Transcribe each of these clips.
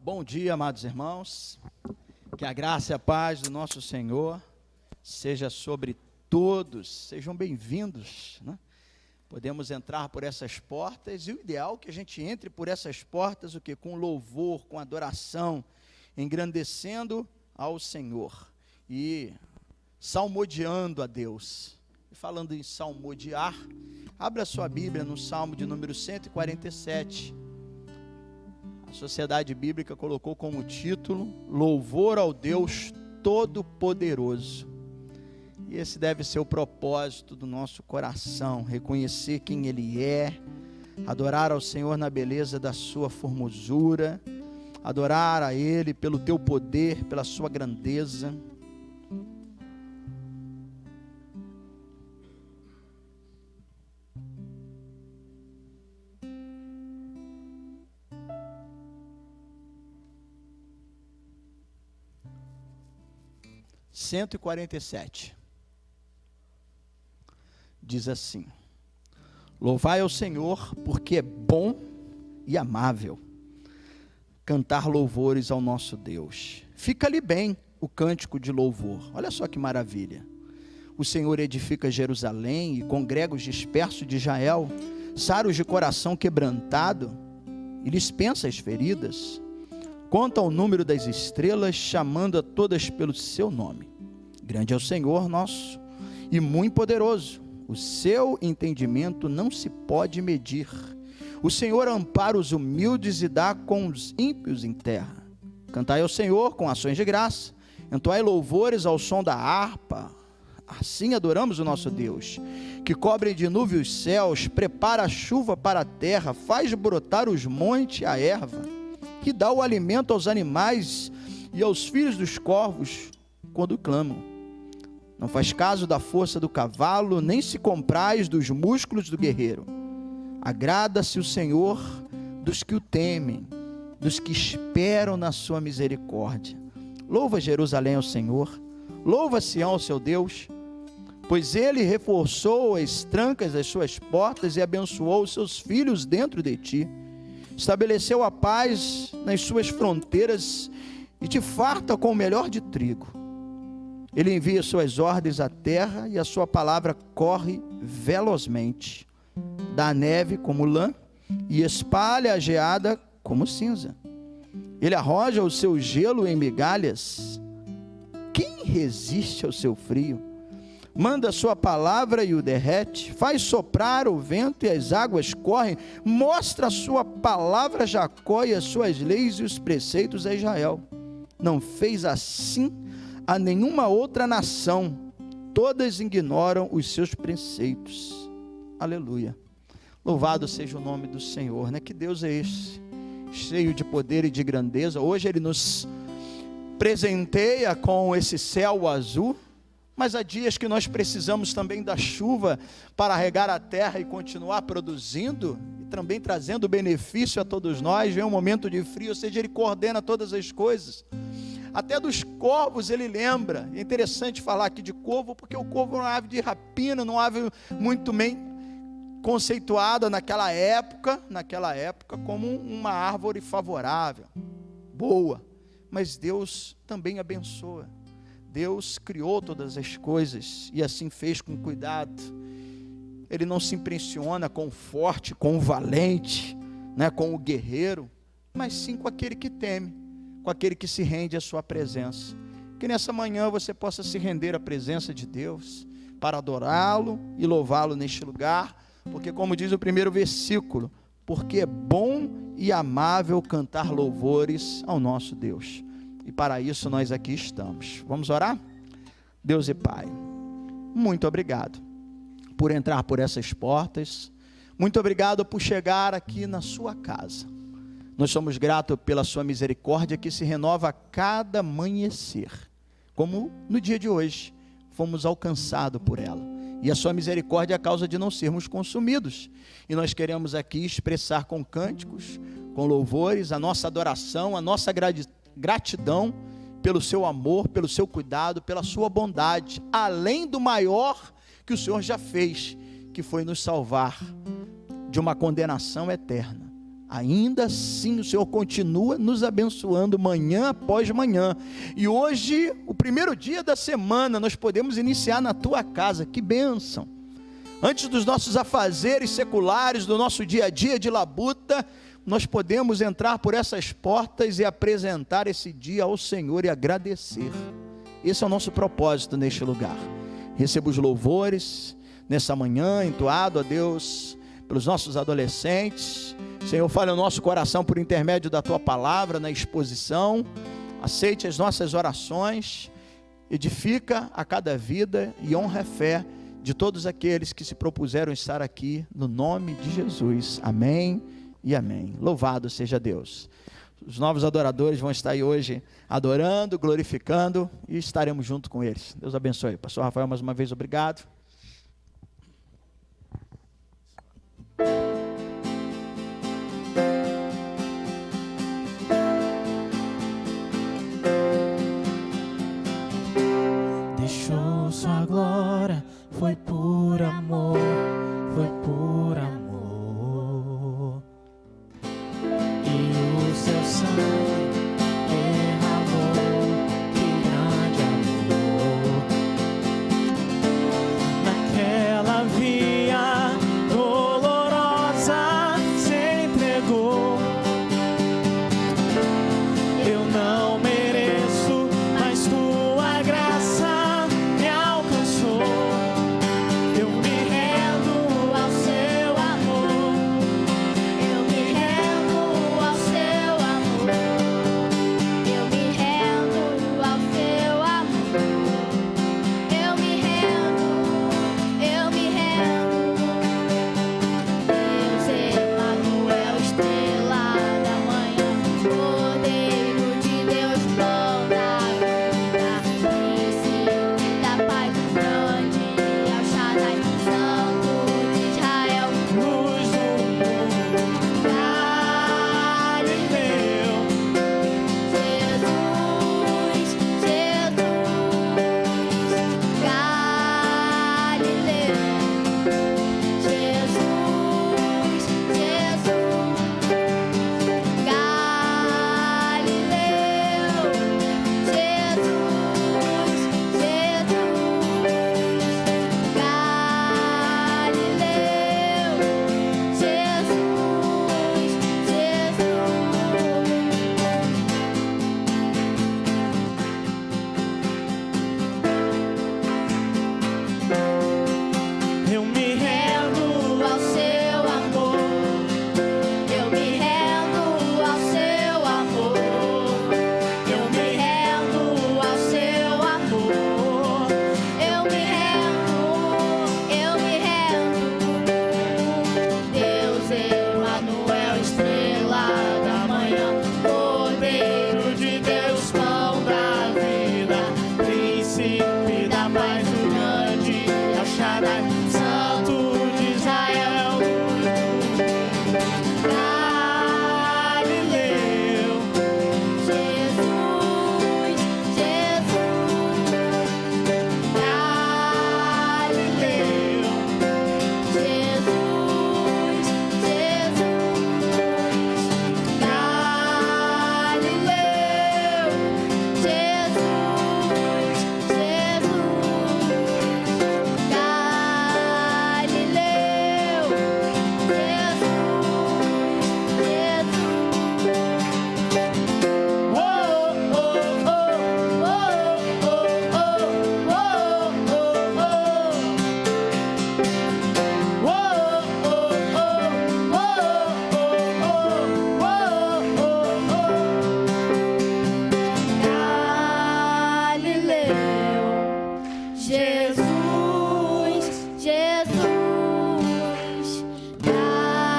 Bom dia, amados irmãos, que a graça e a paz do nosso Senhor seja sobre todos, sejam bem-vindos, né? Podemos entrar por essas portas, e o ideal é que a gente entre por essas portas, com louvor, com adoração, engrandecendo ao Senhor, e salmodiando a Deus. E falando em salmodiar, abra sua Bíblia no Salmo de número 147, a Sociedade Bíblica colocou como título, Louvor ao Deus Todo-Poderoso. E esse deve ser o propósito do nosso coração, reconhecer quem Ele é, adorar ao Senhor na beleza da sua formosura, adorar a Ele pelo teu poder, pela sua grandeza. Cento e 147 diz assim: louvai ao Senhor, porque é bom e amável cantar louvores ao nosso Deus. Fica-lhe bem o cântico de louvor. Olha só que maravilha. O Senhor edifica Jerusalém e congrega os dispersos de Israel, sara os de coração quebrantado e lhes pensa as feridas. Conta o número das estrelas, chamando a todas pelo seu nome. Grande é o Senhor nosso e muito poderoso. O seu entendimento não se pode medir. O Senhor ampara os humildes e dá com os ímpios em terra. Cantai ao Senhor com ações de graça. Entoai louvores ao som da harpa. Assim adoramos o nosso Deus, que cobre de nuvem os céus, prepara a chuva para a terra, faz brotar os montes e a erva, que dá o alimento aos animais e aos filhos dos corvos quando clamam. Não faz caso da força do cavalo, nem se compraz dos músculos do guerreiro. Agrada-se o Senhor dos que o temem, dos que esperam na sua misericórdia. Louva Jerusalém ao Senhor, louva Sião ao seu Deus, pois ele reforçou as trancas das suas portas e abençoou os seus filhos dentro de ti. Estabeleceu a paz nas suas fronteiras e te farta com o melhor de trigo. Ele envia suas ordens à terra e a sua palavra corre velozmente. Dá neve como lã e espalha a geada como cinza. Ele arroja o seu gelo em migalhas. Quem resiste ao seu frio? Manda a sua palavra e o derrete, faz soprar o vento e as águas correm, mostra a sua palavra a Jacó e as suas leis e os preceitos a Israel. Não fez assim a nenhuma outra nação, todas ignoram os seus preceitos. Aleluia. Louvado seja o nome do Senhor, né? Que Deus é esse, cheio de poder e de grandeza. Hoje Ele nos presenteia com esse céu azul, mas há dias que nós precisamos também da chuva para regar a terra e continuar produzindo, e também trazendo benefício a todos nós. Vem um momento de frio, ou seja, Ele coordena todas as coisas. Até dos corvos Ele lembra. É interessante falar aqui de corvo, porque o corvo é uma ave de rapina, uma ave muito bem conceituada naquela época como uma árvore favorável, boa. Mas Deus também abençoa. Deus criou todas as coisas e assim fez com cuidado. Ele não se impressiona com o forte, com o valente, né, com o guerreiro, mas sim com aquele que teme, com aquele que se rende à sua presença. Que nessa manhã você possa se render à presença de Deus, para adorá-lo e louvá-lo neste lugar, porque como diz o primeiro versículo, porque é bom e amável cantar louvores ao nosso Deus. E para isso nós aqui estamos. Vamos orar? Deus e Pai, muito obrigado por entrar por essas portas, muito obrigado por chegar aqui na sua casa. Nós somos gratos pela sua misericórdia que se renova a cada amanhecer, como no dia de hoje, fomos alcançados por ela. E a sua misericórdia é a causa de não sermos consumidos. E nós queremos aqui expressar com cânticos, com louvores, a nossa adoração, a nossa gratidão pelo seu amor, pelo seu cuidado, pela sua bondade, além do maior que o Senhor já fez, que foi nos salvar de uma condenação eterna. ainda assim o Senhor continua nos abençoando manhã após manhã. E hoje, o primeiro dia da semana, nós podemos iniciar na tua casa. Que bênção! Antes dos nossos afazeres seculares, do nosso dia a dia de labuta, nós podemos entrar por essas portas e apresentar esse dia ao Senhor e agradecer. Esse é o nosso propósito neste lugar. Receba os louvores nessa manhã, entoado a Deus pelos nossos adolescentes. Senhor, fale ao nosso coração por intermédio da tua palavra na exposição. Aceite as nossas orações, edifica a cada vida e honra a fé de todos aqueles que se propuseram estar aqui, no nome de Jesus. Amém e amém. Louvado seja Deus. Os novos adoradores vão estar aí hoje adorando, glorificando, e estaremos junto com eles. Deus abençoe. Pastor Rafael, mais uma vez, obrigado. Deixou sua glória, foi por amor, foi por amor. E o seu sangue derramou, que grande amor. Naquela via dolorosa se entregou. Eu não mereço, mas tua graça me alcançou. Eu me rendo ao seu amor. Eu me rendo ao seu amor. Eu me rendo ao seu amor. Eu me rendo, eu me rendo. Deus Emanuel, estrela da manhã, Cordeiro de Deus, pão da vida, príncipe da paz grande, El Shaddai, Santo de Israel, luz do mundo, Galileu. Jesus, Jesus, Galileu. Jesus, Jesus, Galileu. Jesus, Jesus, Galileu. Eu me rendo ao seu amor. Eu me rendo ao seu amor. Eu me rendo ao seu amor. Eu me rendo. Deus Emanuel, estrela da manhã, Cordeiro de Deus, pão da vida, príncipe da paz grande, El Shaddai, Santo de Israel, Galileu. Jesus, Jesus, Galileu. Jesus, Jesus, Galileu.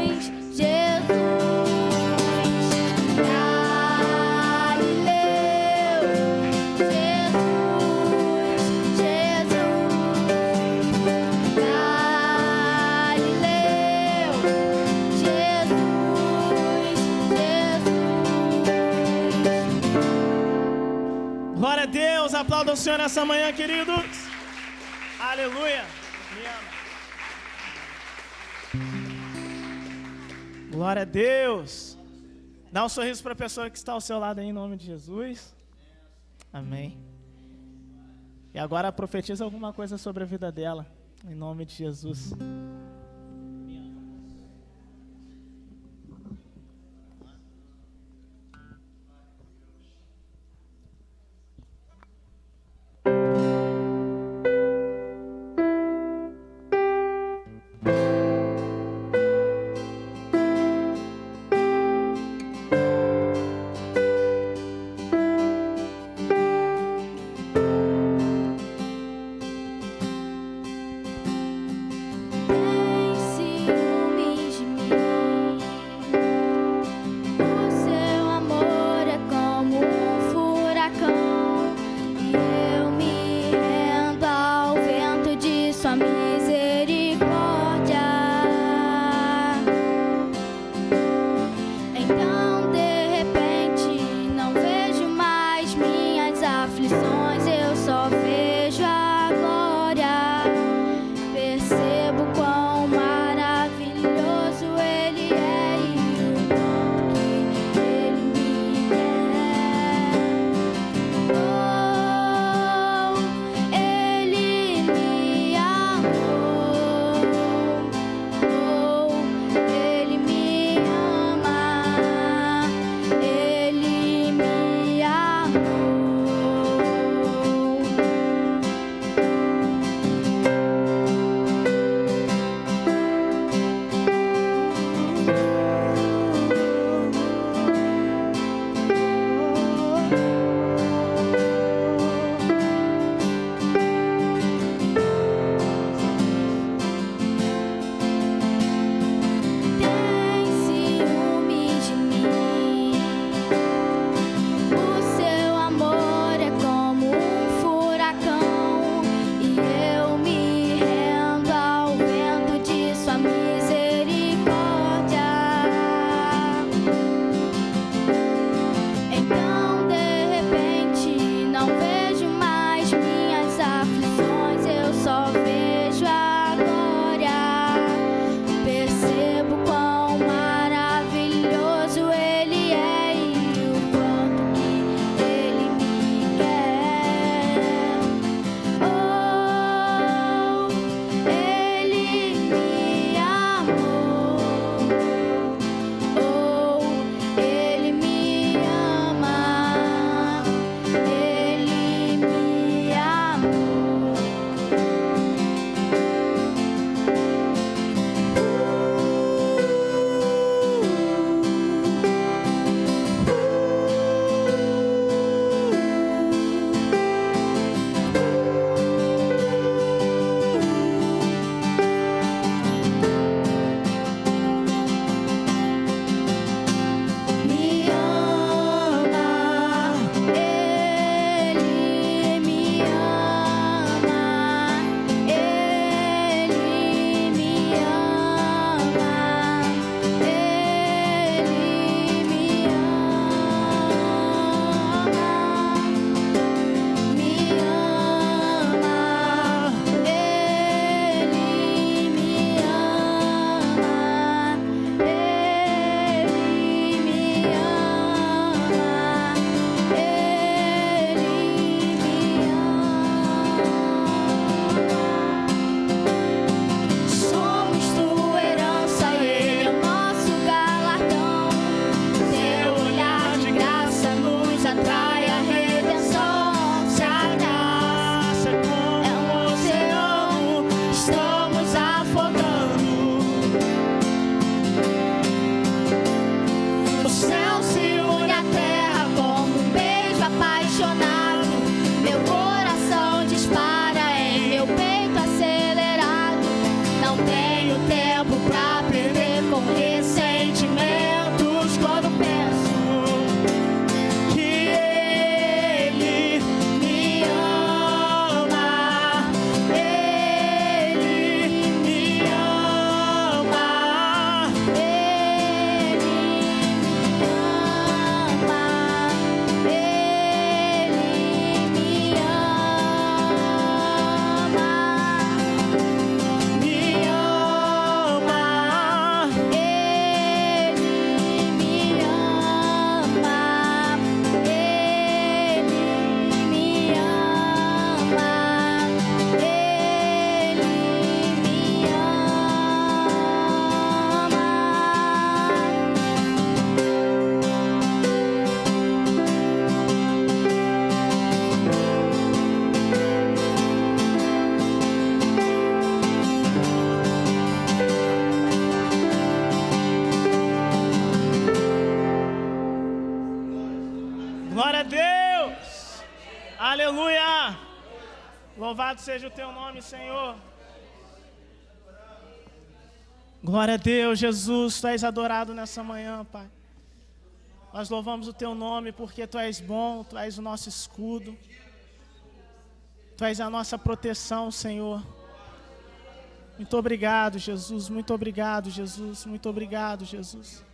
Jesus, Jesus, Deus, aplauda o Senhor nessa manhã, queridos. Aleluia. Me ama. Glória a Deus. Dá um sorriso para a pessoa que está ao seu lado aí, em nome de Jesus. Amém. E agora profetiza alguma coisa sobre a vida dela, em nome de Jesus. Thank Glória a Deus. Aleluia. Louvado seja o teu nome, Senhor. Glória a Deus, Jesus, tu és adorado nessa manhã, Pai. Nós louvamos o teu nome porque tu és bom, tu és o nosso escudo. Tu és a nossa proteção, Senhor. Muito obrigado, Jesus. Muito obrigado, Jesus. Muito obrigado, Jesus.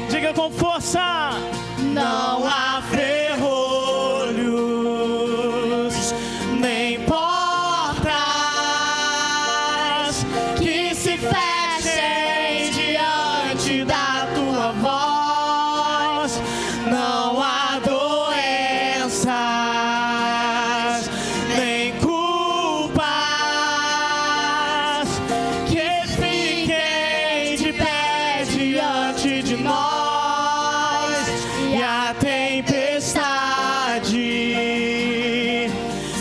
Diga com força. Não há ferrolhos, nem portas que se fechem diante da tua voz. Não há doenças, nem culpas que fiquem de pé diante de nós. E a tempestade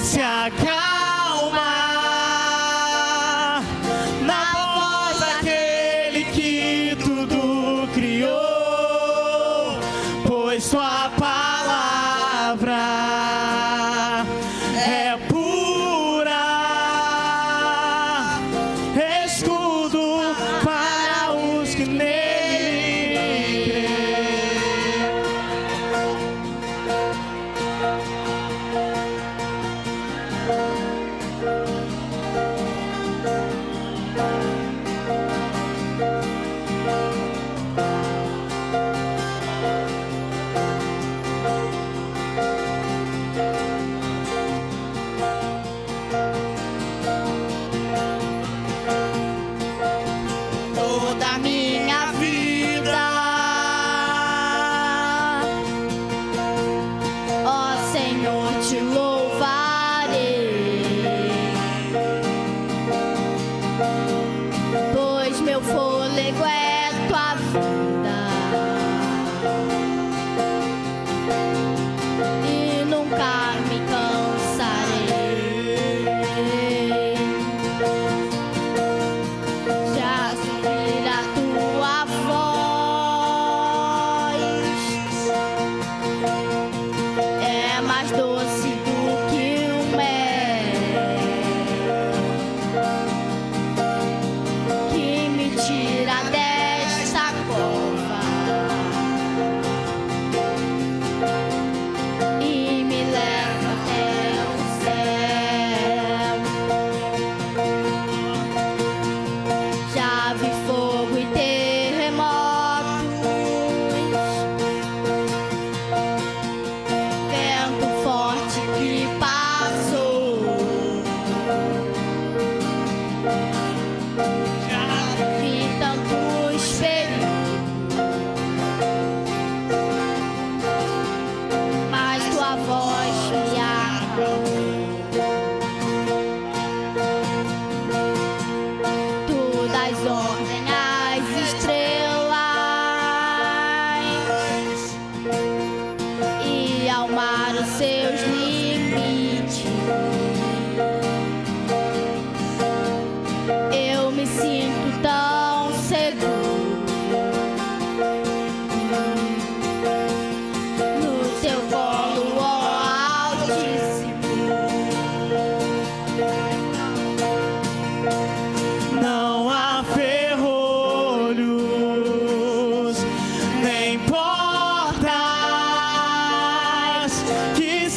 se acalma na voz daquele que tudo criou, pois tua palavra é pura, escudo para os que nele creem.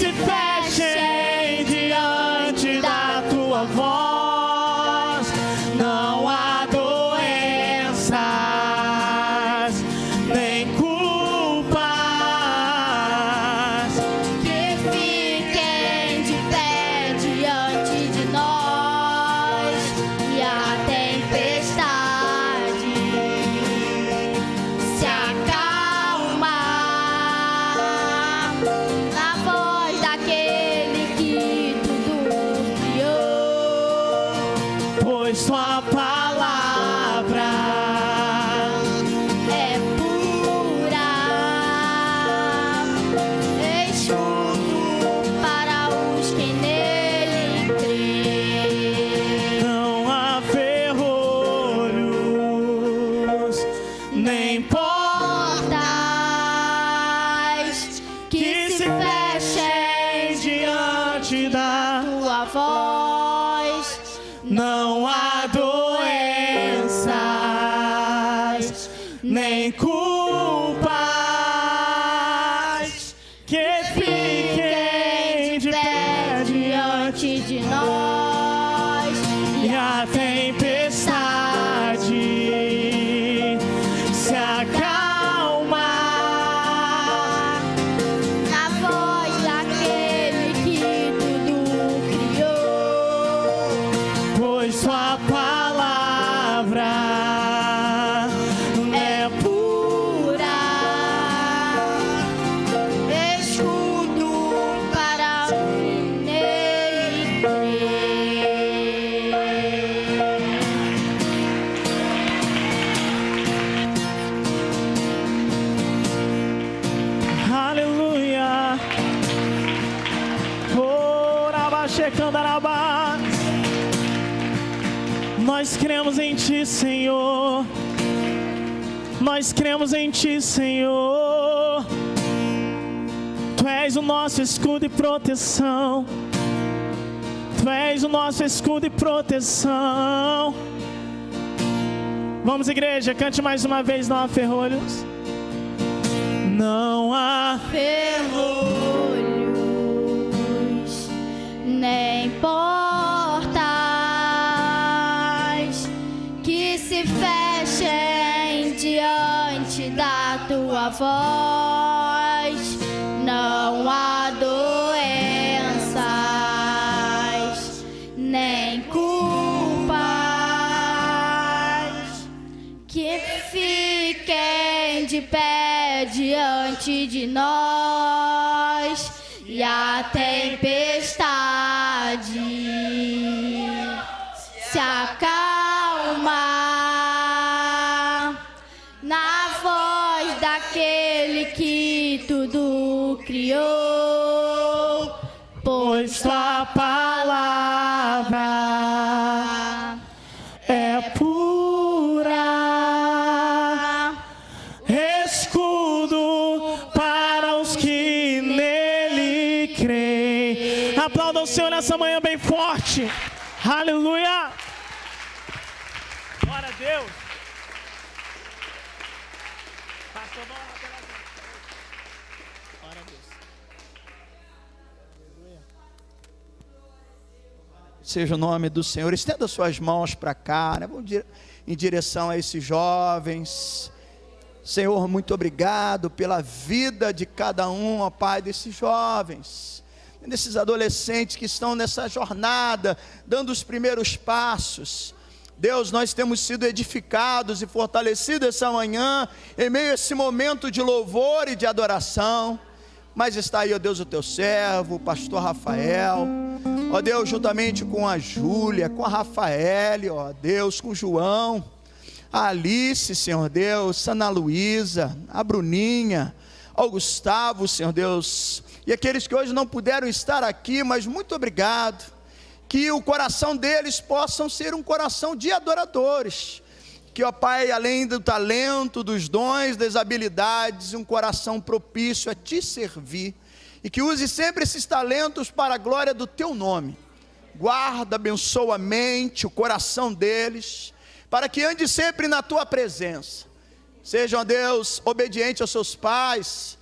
se fechem diante da tua voz. Não há doenças, nem culpas que fiquem de pé diante de nós, e a tempestade se acalmar na voz daquele que tudo criou. pois tua palavra É pura, escudo para os que nele crêem. não há ferrolhos, nem Portas que se fechem diante da. tua voz. Não há doenças, nem culpas que fiquem de pé diante de nós, e a tempestade se acalmar na voz daquele que tudo criou. pois sua palavra é Pura, escudo para os que nele crêem. aleluia. Orabaxecandarabá. Nós cremos em ti, Senhor. Nós cremos em ti, Senhor. Tu és o nosso escudo e proteção. Tu és o nosso escudo e proteção. Vamos, igreja, cante mais uma vez, não há ferrolhos. Não há Ferrolhos, nem portas que se fechem diante da tua voz. Não há doenças, nem culpas que fiquem de pé diante de nós, e a tempestade se acalmar na voz daquele que tudo criou. pois tua palavra é pura, escudo para os que nele creem. Aplauda o Senhor nessa manhã bem forte. Aleluia. Glória a Deus. Pastor, vamos lá pela gente. Glória a Deus. Seja o nome do Senhor. Estenda suas mãos para cá, né? Vamos em direção a esses jovens. Senhor, muito obrigado pela vida de cada um, ó Pai, desses jovens, desses adolescentes que estão nessa jornada, dando os primeiros passos. Deus, nós temos sido edificados e fortalecidos essa manhã, em meio a esse momento de louvor e de adoração. Mas está aí, ó Deus, o teu servo, o pastor Rafael, ó Deus, juntamente com a Júlia, com a Rafaele, ó Deus, com o João, a Alice, Senhor Deus, a Ana Luísa, a Bruninha, ao Gustavo, Senhor Deus, e aqueles que hoje não puderam estar aqui, mas muito obrigado, que o coração deles possam ser um coração de adoradores, que, ó Pai, além do talento, dos dons, das habilidades, um coração propício a te servir, e que use sempre esses talentos para a glória do teu nome. Guarda, abençoa a mente, o coração deles, para que ande sempre na tua presença. Sejam, ó Deus, obedientes aos seus pais,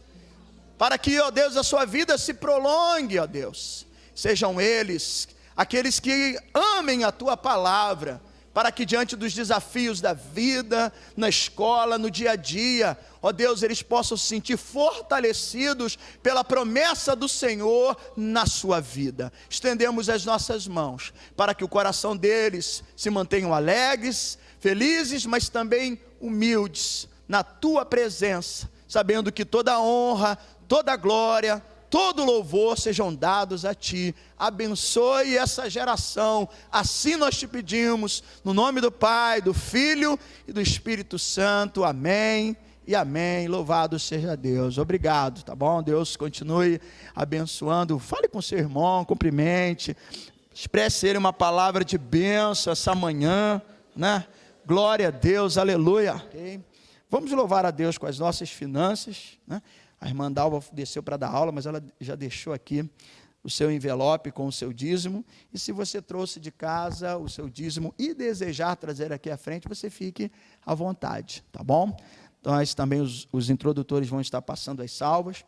para que, ó Deus, a sua vida se prolongue, ó Deus. Sejam eles aqueles que amem a tua palavra, para que diante dos desafios da vida, na escola, no dia a dia, ó Deus, eles possam se sentir fortalecidos pela promessa do Senhor na sua vida. Estendemos as nossas mãos, para que o coração deles se mantenham alegres, felizes, mas também humildes, na tua presença, sabendo que toda honra, toda glória, todo louvor sejam dados a ti. Abençoe essa geração, assim nós te pedimos, no nome do Pai, do Filho e do Espírito Santo, amém e amém. Louvado seja Deus. Obrigado, tá bom? Deus continue abençoando. Fale com seu irmão, cumprimente, expresse ele uma palavra de bênção essa manhã, né? Glória a Deus, aleluia. Okay. Vamos louvar a Deus com as nossas finanças, né? A irmã Dalva desceu para dar aula, mas ela já deixou aqui o seu envelope com o seu dízimo. E se você trouxe de casa o seu dízimo e desejar trazer aqui à frente, você fique à vontade, tá bom? Nós também, os introdutores vão estar passando as salvas.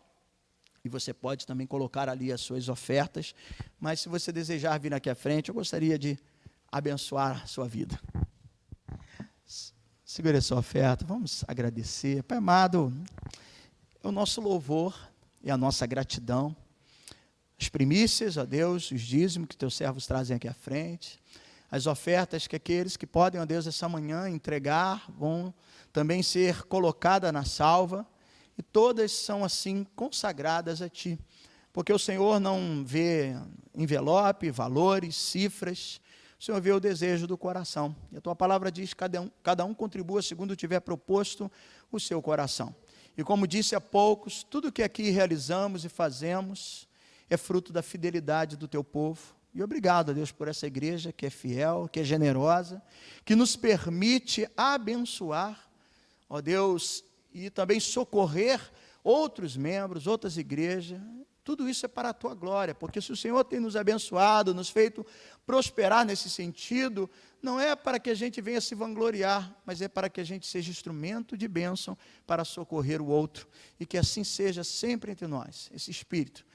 E você pode também colocar ali as suas ofertas. Mas se você desejar vir aqui à frente, eu gostaria de abençoar a sua vida. Segure a sua oferta, vamos agradecer. Pai amado, é o nosso louvor e a nossa gratidão, as primícias, ó Deus, os dízimos que teus servos trazem aqui à frente, as ofertas que aqueles que podem, ó Deus, essa manhã entregar, vão também ser colocadas na salva, e todas são assim consagradas a Ti, porque o Senhor não vê envelope, valores, cifras, o Senhor vê o desejo do coração, e a Tua palavra diz que cada um contribua segundo tiver proposto o seu coração. E como disse há poucos, tudo que aqui realizamos e fazemos é fruto da fidelidade do teu povo. E obrigado, a Deus, por essa igreja que é fiel, que é generosa, que nos permite abençoar, ó Deus, e também socorrer outros membros, outras igrejas. Tudo isso é para a tua glória, porque se o Senhor tem nos abençoado, nos feito prosperar nesse sentido, não é para que a gente venha se vangloriar, mas é para que a gente seja instrumento de bênção para socorrer o outro, e que assim seja sempre entre nós, esse espírito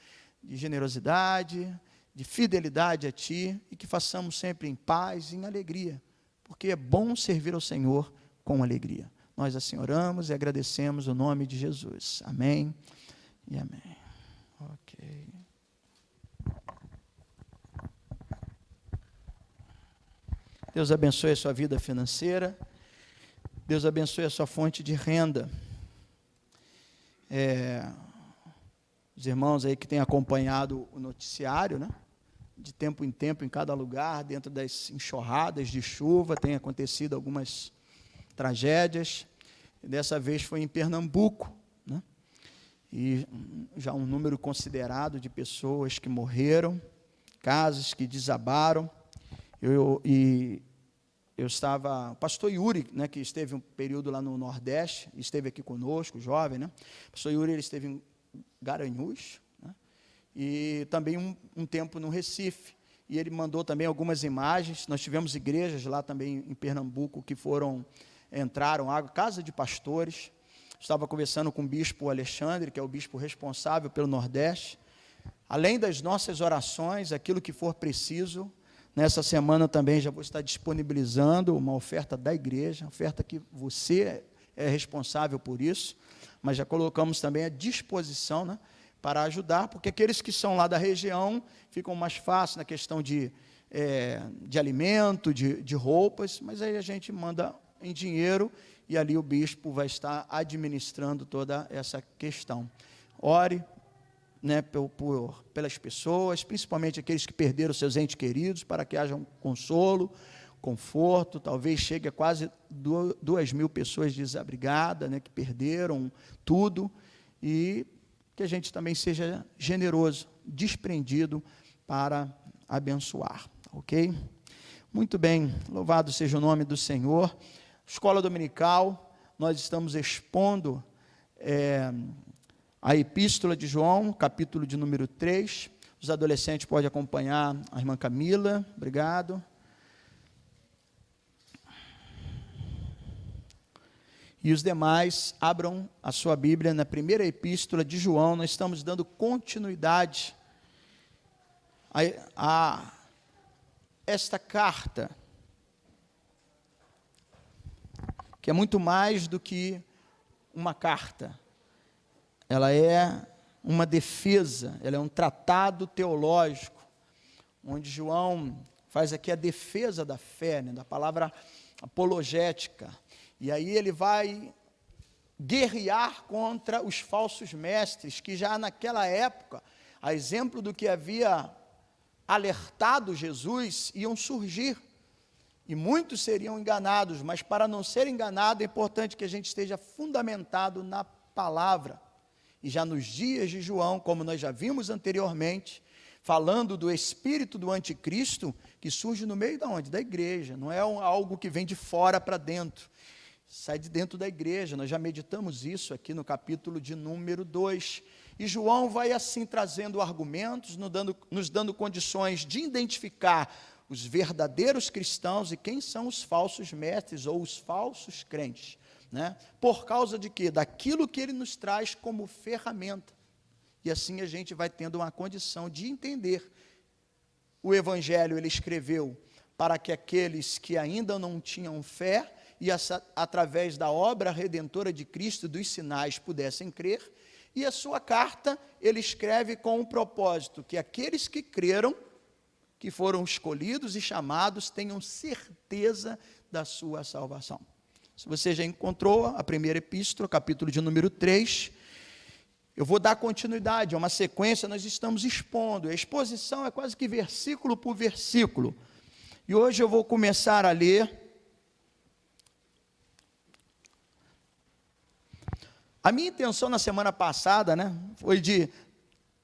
de generosidade, de fidelidade a Ti, e que façamos sempre em paz e em alegria, porque é bom servir ao Senhor com alegria. Nós assim oramos e agradecemos o nome de Jesus. Amém e amém. Ok. Deus abençoe a sua vida financeira. Deus abençoe a sua fonte de renda. Os irmãos aí que têm acompanhado o noticiário, né? De tempo em tempo, em cada lugar, dentro das enxurradas de chuva, tem acontecido algumas tragédias. E dessa vez foi em Pernambuco, né? E já um número considerado de pessoas que morreram, casas que desabaram. Eu estava, o pastor Yuri, né, que esteve um período lá no Nordeste, esteve aqui conosco, jovem, né? O pastor Yuri, ele esteve em Garanhuns, né? E também um tempo no Recife, e ele mandou também algumas imagens. Nós tivemos igrejas lá também em Pernambuco que entraram água, casa de pastores. Estava conversando com o bispo Alexandre, que é o bispo responsável pelo Nordeste. Além das nossas orações, aquilo que for preciso, nessa semana também já vou estar disponibilizando uma oferta da igreja, oferta que você é responsável por isso, mas já colocamos também à disposição, né, para ajudar, porque aqueles que são lá da região ficam mais fácil na questão de alimento, de roupas, mas aí a gente manda em dinheiro e ali o bispo vai estar administrando toda essa questão. Ore, né, pelas pessoas, principalmente aqueles que perderam seus entes queridos, para que haja um consolo, conforto. Talvez chegue a quase 2.000 pessoas desabrigadas, né, que perderam tudo, e que a gente também seja generoso, desprendido para abençoar, ok? Muito bem, louvado seja o nome do Senhor. Escola Dominical, nós estamos expondo a Epístola de João, capítulo de número 3. Os adolescentes podem acompanhar a irmã Camila, obrigado. E os demais, abram a sua Bíblia na primeira epístola de João. Nós estamos dando continuidade a esta carta, que é muito mais do que uma carta. Ela é uma defesa, ela é um tratado teológico, onde João faz aqui a defesa da fé, né, da palavra apologética. E aí ele vai guerrear contra os falsos mestres, que já naquela época, a exemplo do que havia alertado Jesus, iam surgir. E muitos seriam enganados, mas para não ser enganado, é importante que a gente esteja fundamentado na palavra. E já nos dias de João, como nós já vimos anteriormente, falando do espírito do anticristo, que surge no meio da onde? Da igreja. Não é algo que vem de fora para dentro. Sai de dentro da igreja. Nós já meditamos isso aqui no capítulo de número 2. E João vai assim trazendo argumentos, nos dando condições de identificar os verdadeiros cristãos e quem são os falsos mestres ou os falsos crentes, né? Por causa de quê? Daquilo que ele nos traz como ferramenta. E assim a gente vai tendo uma condição de entender. O Evangelho ele escreveu para que aqueles que ainda não tinham fé e através da obra redentora de Cristo, dos sinais, pudessem crer. E a sua carta ele escreve com o propósito que aqueles que creram, que foram escolhidos e chamados, tenham certeza da sua salvação. Se você já encontrou a primeira epístola, capítulo de número 3, eu vou dar continuidade, é uma sequência, nós estamos expondo, a exposição é quase que versículo por versículo, e hoje eu vou começar a ler. A minha intenção na semana passada, né, foi de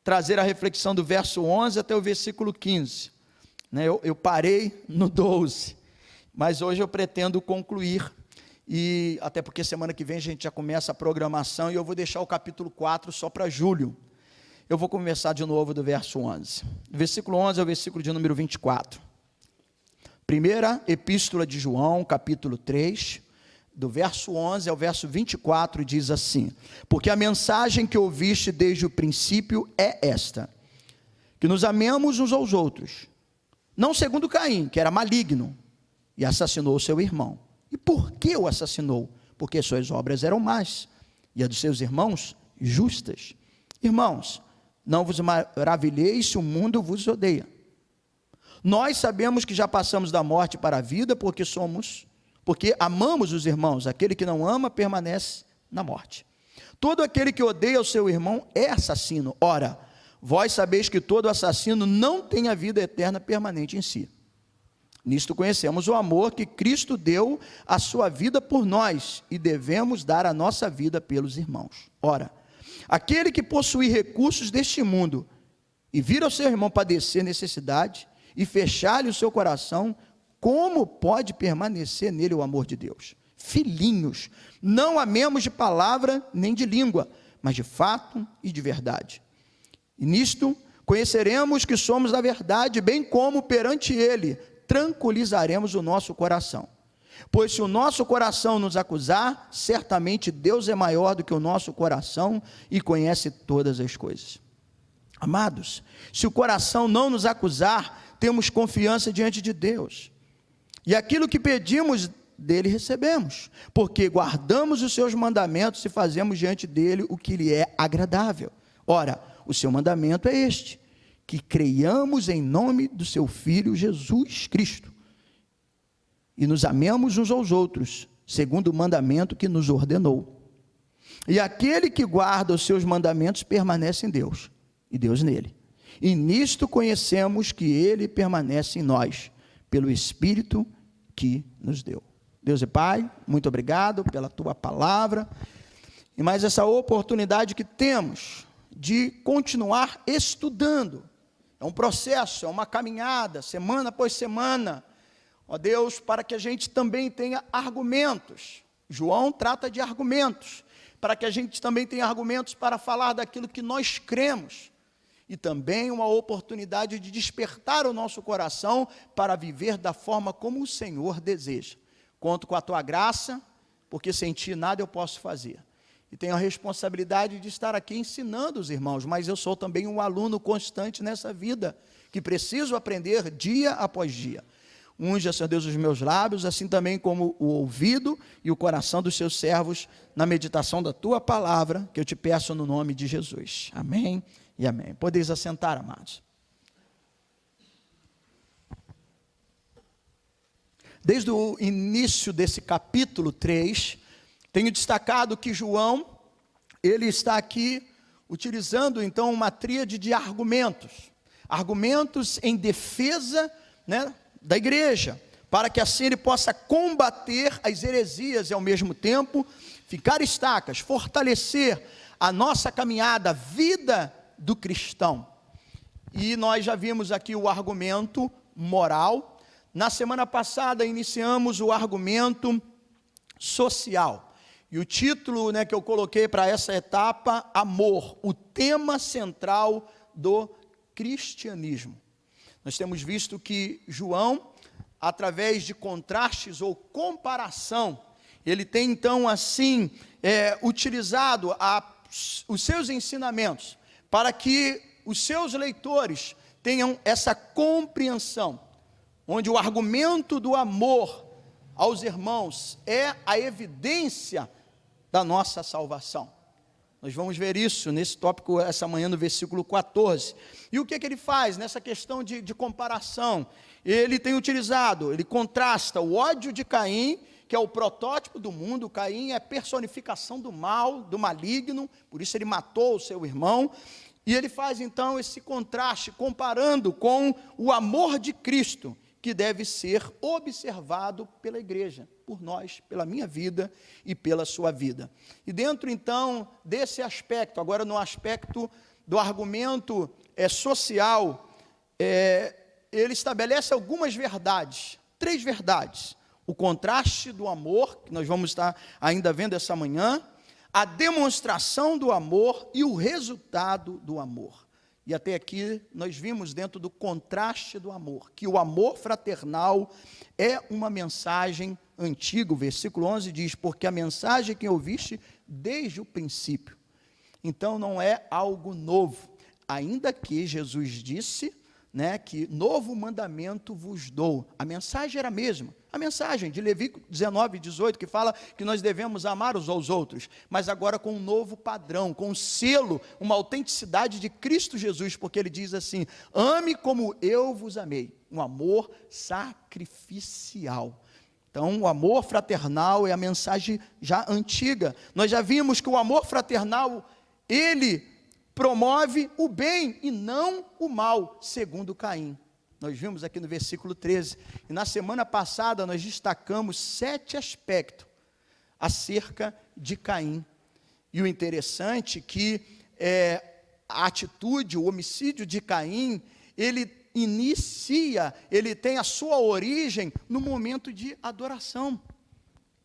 trazer a reflexão do verso 11 até o versículo 15, né, eu parei no 12, mas hoje eu pretendo concluir, e até porque semana que vem a gente já começa a programação, e eu vou deixar o capítulo 4 só para julho. Eu vou começar de novo do verso 11. Do versículo 11 ao versículo de número 24. Primeira epístola de João, capítulo 3, do verso 11 ao verso 24, diz assim: porque a mensagem que ouviste desde o princípio é esta, que nos amemos uns aos outros, não segundo Caim, que era maligno, e assassinou o seu irmão. E por que o assassinou? Porque suas obras eram más, e a dos seus irmãos, justas. Irmãos, não vos maravilheis se o mundo vos odeia. Nós sabemos que já passamos da morte para a vida, porque amamos os irmãos. Aquele que não ama, permanece na morte. Todo aquele que odeia o seu irmão é assassino. Ora, vós sabeis que todo assassino não tem a vida eterna permanente em si. Nisto conhecemos o amor que Cristo deu a sua vida por nós, e devemos dar a nossa vida pelos irmãos. Ora, aquele que possui recursos deste mundo, e vir ao seu irmão padecer necessidade, e fechar-lhe o seu coração, como pode permanecer nele o amor de Deus? Filhinhos, não amemos de palavra nem de língua, mas de fato e de verdade. E nisto conheceremos que somos da verdade, bem como perante ele tranquilizaremos o nosso coração. Pois se o nosso coração nos acusar, certamente Deus é maior do que o nosso coração e conhece todas as coisas. Amados, se o coração não nos acusar, temos confiança diante de Deus. E aquilo que pedimos dele recebemos, porque guardamos os seus mandamentos e fazemos diante dele o que lhe é agradável. Ora, o seu mandamento é este: que creiamos em nome do seu Filho Jesus Cristo, e nos amemos uns aos outros, segundo o mandamento que nos ordenou. E aquele que guarda os seus mandamentos permanece em Deus, e Deus nele. E nisto conhecemos que ele permanece em nós, pelo Espírito que nos deu. Deus e Pai, muito obrigado pela tua palavra, e mais essa oportunidade que temos de continuar estudando. É um processo, é uma caminhada, semana após semana, ó Deus, para que a gente também tenha argumentos. João trata de argumentos, para que a gente também tenha argumentos para falar daquilo que nós cremos, e também uma oportunidade de despertar o nosso coração para viver da forma como o Senhor deseja. Conto com a tua graça, porque sem ti nada eu posso fazer. E tenho a responsabilidade de estar aqui ensinando os irmãos, mas eu sou também um aluno constante nessa vida, que preciso aprender dia após dia. Unja, Senhor Deus, os meus lábios, assim também como o ouvido e o coração dos seus servos, na meditação da tua palavra, que eu te peço no nome de Jesus. Amém e amém. Podeis assentar, amados. Desde o início desse capítulo 3, tenho destacado que João, ele está aqui utilizando então uma tríade de argumentos em defesa, né, da igreja, para que assim ele possa combater as heresias e ao mesmo tempo ficar estacas, fortalecer a nossa caminhada, a vida do cristão. E nós já vimos aqui o argumento moral. Na semana passada iniciamos o argumento social. E o título, né, que eu coloquei para essa etapa, amor, o tema central do cristianismo. Nós temos visto que João, através de contrastes ou comparação, ele tem então assim utilizado os seus ensinamentos para que os seus leitores tenham essa compreensão, onde o argumento do amor aos irmãos é a evidência da nossa salvação. Nós vamos ver isso nesse tópico essa manhã no versículo 14. E o que ele faz nessa questão de comparação? Ele tem utilizado, ele contrasta o ódio de Caim, que é o protótipo do mundo. Caim é a personificação do mal, do maligno, por isso ele matou o seu irmão. E ele faz então esse contraste, comparando com o amor de Cristo, que deve ser observado pela igreja, por nós, pela minha vida e pela sua vida. E dentro então desse aspecto, agora no aspecto do argumento social, ele estabelece algumas verdades, 3 verdades: o contraste do amor, que nós vamos estar ainda vendo essa manhã, a demonstração do amor e o resultado do amor. E até aqui nós vimos dentro do contraste do amor, que o amor fraternal é uma mensagem antiga. O versículo 11 diz, porque a mensagem que ouviste desde o princípio. Então não é algo novo, ainda que Jesus disse, né, que novo mandamento vos dou. A mensagem era a mesma. A mensagem de Levítico 19, 18, que fala que nós devemos amar uns aos outros, mas agora com um novo padrão, com um selo, uma autenticidade de Cristo Jesus, porque ele diz assim, ame como eu vos amei, um amor sacrificial. Então, o amor fraternal é a mensagem já antiga. Nós já vimos que o amor fraternal, ele promove o bem e não o mal, segundo Caim. Nós vimos aqui no versículo 13, e na semana passada nós destacamos 7 aspectos acerca de Caim. E o interessante é que a atitude, o homicídio de Caim, ele tem a sua origem no momento de adoração.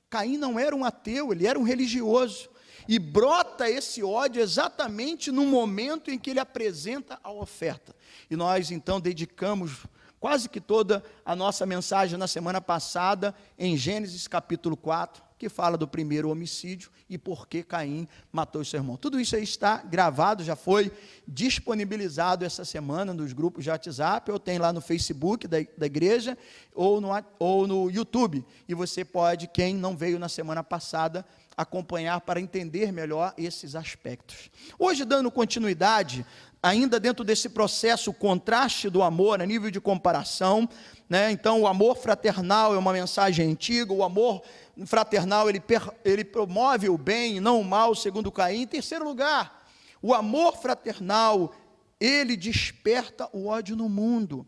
Caim não era um ateu, ele era um religioso. E brota esse ódio exatamente no momento em que ele apresenta a oferta. E nós então dedicamos quase que toda a nossa mensagem na semana passada em Gênesis capítulo 4, que fala do primeiro homicídio e por que Caim matou o seu irmão. Tudo isso aí está gravado, já foi disponibilizado essa semana nos grupos de WhatsApp, ou tem lá no Facebook da igreja, ou no YouTube. E você pode, quem não veio na semana passada, acompanhar para entender melhor esses aspectos. Hoje, dando continuidade, ainda dentro desse processo, o contraste do amor a nível de comparação, né? Então, o amor fraternal é uma mensagem antiga, o amor fraternal, ele promove o bem e não o mal, segundo Caim. Em terceiro lugar, o amor fraternal, ele desperta o ódio no mundo.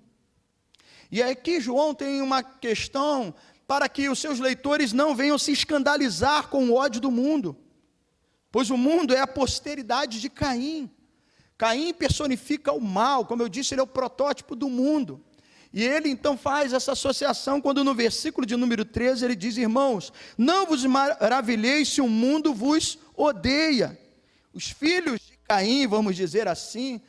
E aqui João tem uma questão para que os seus leitores não venham se escandalizar com o ódio do mundo, pois o mundo é a posteridade de Caim. Caim personifica o mal, como eu disse, ele é o protótipo do mundo. E ele então faz essa associação, quando no versículo de número 13, ele diz, irmãos, não vos maravilheis se o mundo vos odeia. Os filhos de Caim, vamos dizer assim,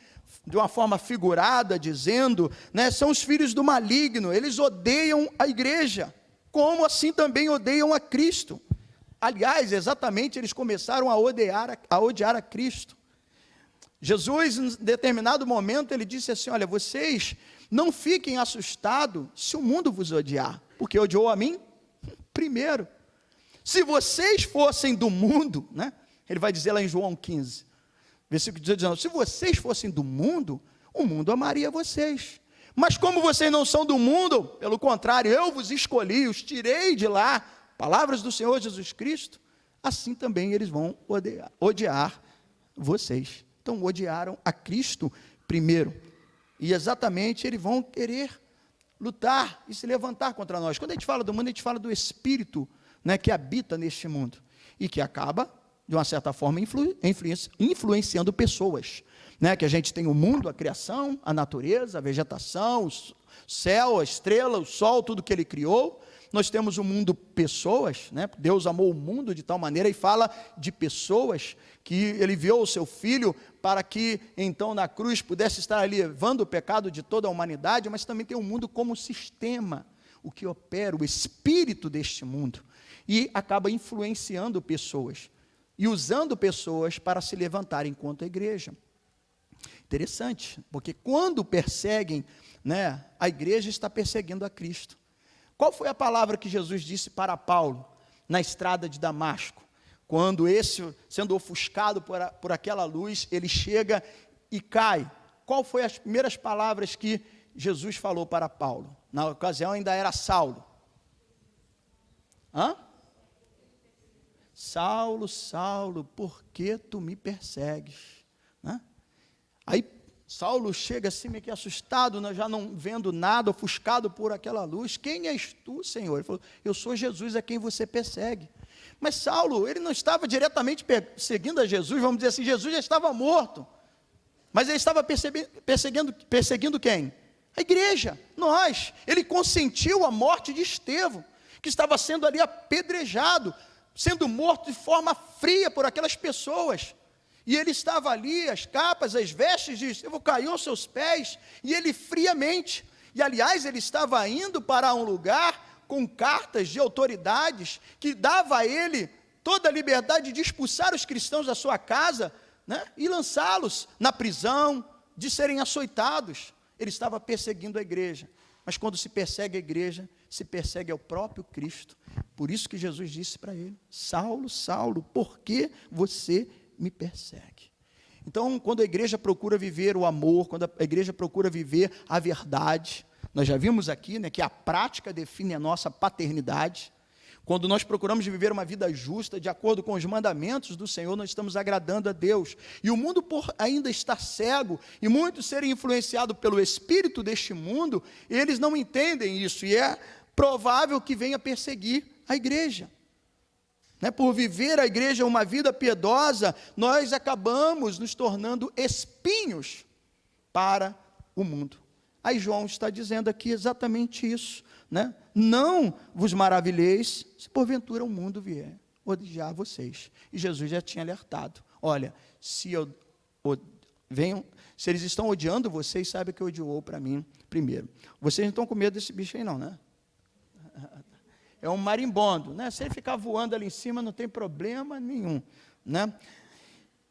de uma forma figurada, dizendo, né, são os filhos do maligno, eles odeiam a igreja, como assim também odeiam a Cristo. aliás, exatamente, eles começaram a odiar a Cristo. Jesus, em determinado momento, ele disse assim, olha, vocês não fiquem assustados se o mundo vos odiar, porque odiou a mim primeiro. Se vocês fossem do mundo, né? Ele vai dizer lá em João 15, versículo 19, se vocês fossem do mundo, o mundo amaria vocês. Mas como vocês não são do mundo, pelo contrário, eu vos escolhi, os tirei de lá, palavras do Senhor Jesus Cristo, assim também eles vão odiar vocês. Então, odiaram a Cristo primeiro. E exatamente, eles vão querer lutar e se levantar contra nós. Quando a gente fala do mundo, a gente fala do espírito, né, que habita neste mundo. E que acaba, de uma certa forma, influenciando pessoas. Né, que a gente tem o mundo, a criação, a natureza, a vegetação, o céu, a estrela, o sol, tudo que ele criou. Nós temos o mundo pessoas, né? Deus amou o mundo de tal maneira, e fala de pessoas, que ele enviou o seu Filho para que, então, na cruz, pudesse estar ali levando o pecado de toda a humanidade, mas também tem o mundo como sistema, o que opera, o espírito deste mundo, e acaba influenciando pessoas, e usando pessoas para se levantar enquanto a igreja. Interessante, porque quando perseguem, né, a igreja está perseguindo a Cristo. Qual foi a palavra que Jesus disse para Paulo, na estrada de Damasco? Quando esse, sendo ofuscado por aquela luz, ele chega e cai. Qual foi as primeiras palavras que Jesus falou para Paulo? Na ocasião ainda era Saulo. Saulo, Saulo, por que tu me persegues? Né? Aí Saulo chega assim meio que assustado, já não vendo nada, ofuscado por aquela luz. Quem és tu, Senhor? Ele falou, eu sou Jesus a quem você persegue. Mas Saulo, ele não estava diretamente perseguindo a Jesus, vamos dizer assim, Jesus já estava morto. Mas ele estava perseguindo quem? A igreja, nós. Ele consentiu a morte de Estevão, que estava sendo ali apedrejado, sendo morto de forma fria por aquelas pessoas. E ele estava ali, as capas, as vestes de Estevão caíam aos seus pés, e ele friamente, e aliás, ele estava indo para um lugar com cartas de autoridades, que dava a ele toda a liberdade de expulsar os cristãos da sua casa, né, e lançá-los na prisão, de serem açoitados. Ele estava perseguindo a igreja, mas quando se persegue a igreja, se persegue ao próprio Cristo. Por isso que Jesus disse para ele, Saulo, Saulo, por que você me persegue? Então, quando a igreja procura viver o amor, quando a igreja procura viver a verdade, nós já vimos aqui, né, que a prática define a nossa paternidade. Quando nós procuramos viver uma vida justa, de acordo com os mandamentos do Senhor, nós estamos agradando a Deus. E o mundo, por ainda estar cego, e muitos serem influenciados pelo espírito deste mundo, eles não entendem isso, e é provável que venha perseguir a igreja. Né, por viver a igreja uma vida piedosa, nós acabamos nos tornando espinhos para o mundo. Aí João está dizendo aqui exatamente isso, né? Não vos maravilheis se porventura o mundo vier odiar vocês. E Jesus já tinha alertado, olha, se eles estão odiando vocês, sabe que odiou para mim primeiro. Vocês não estão com medo desse bicho aí não, né? É um marimbondo, né? Se ele ficar voando ali em cima, não tem problema nenhum, né?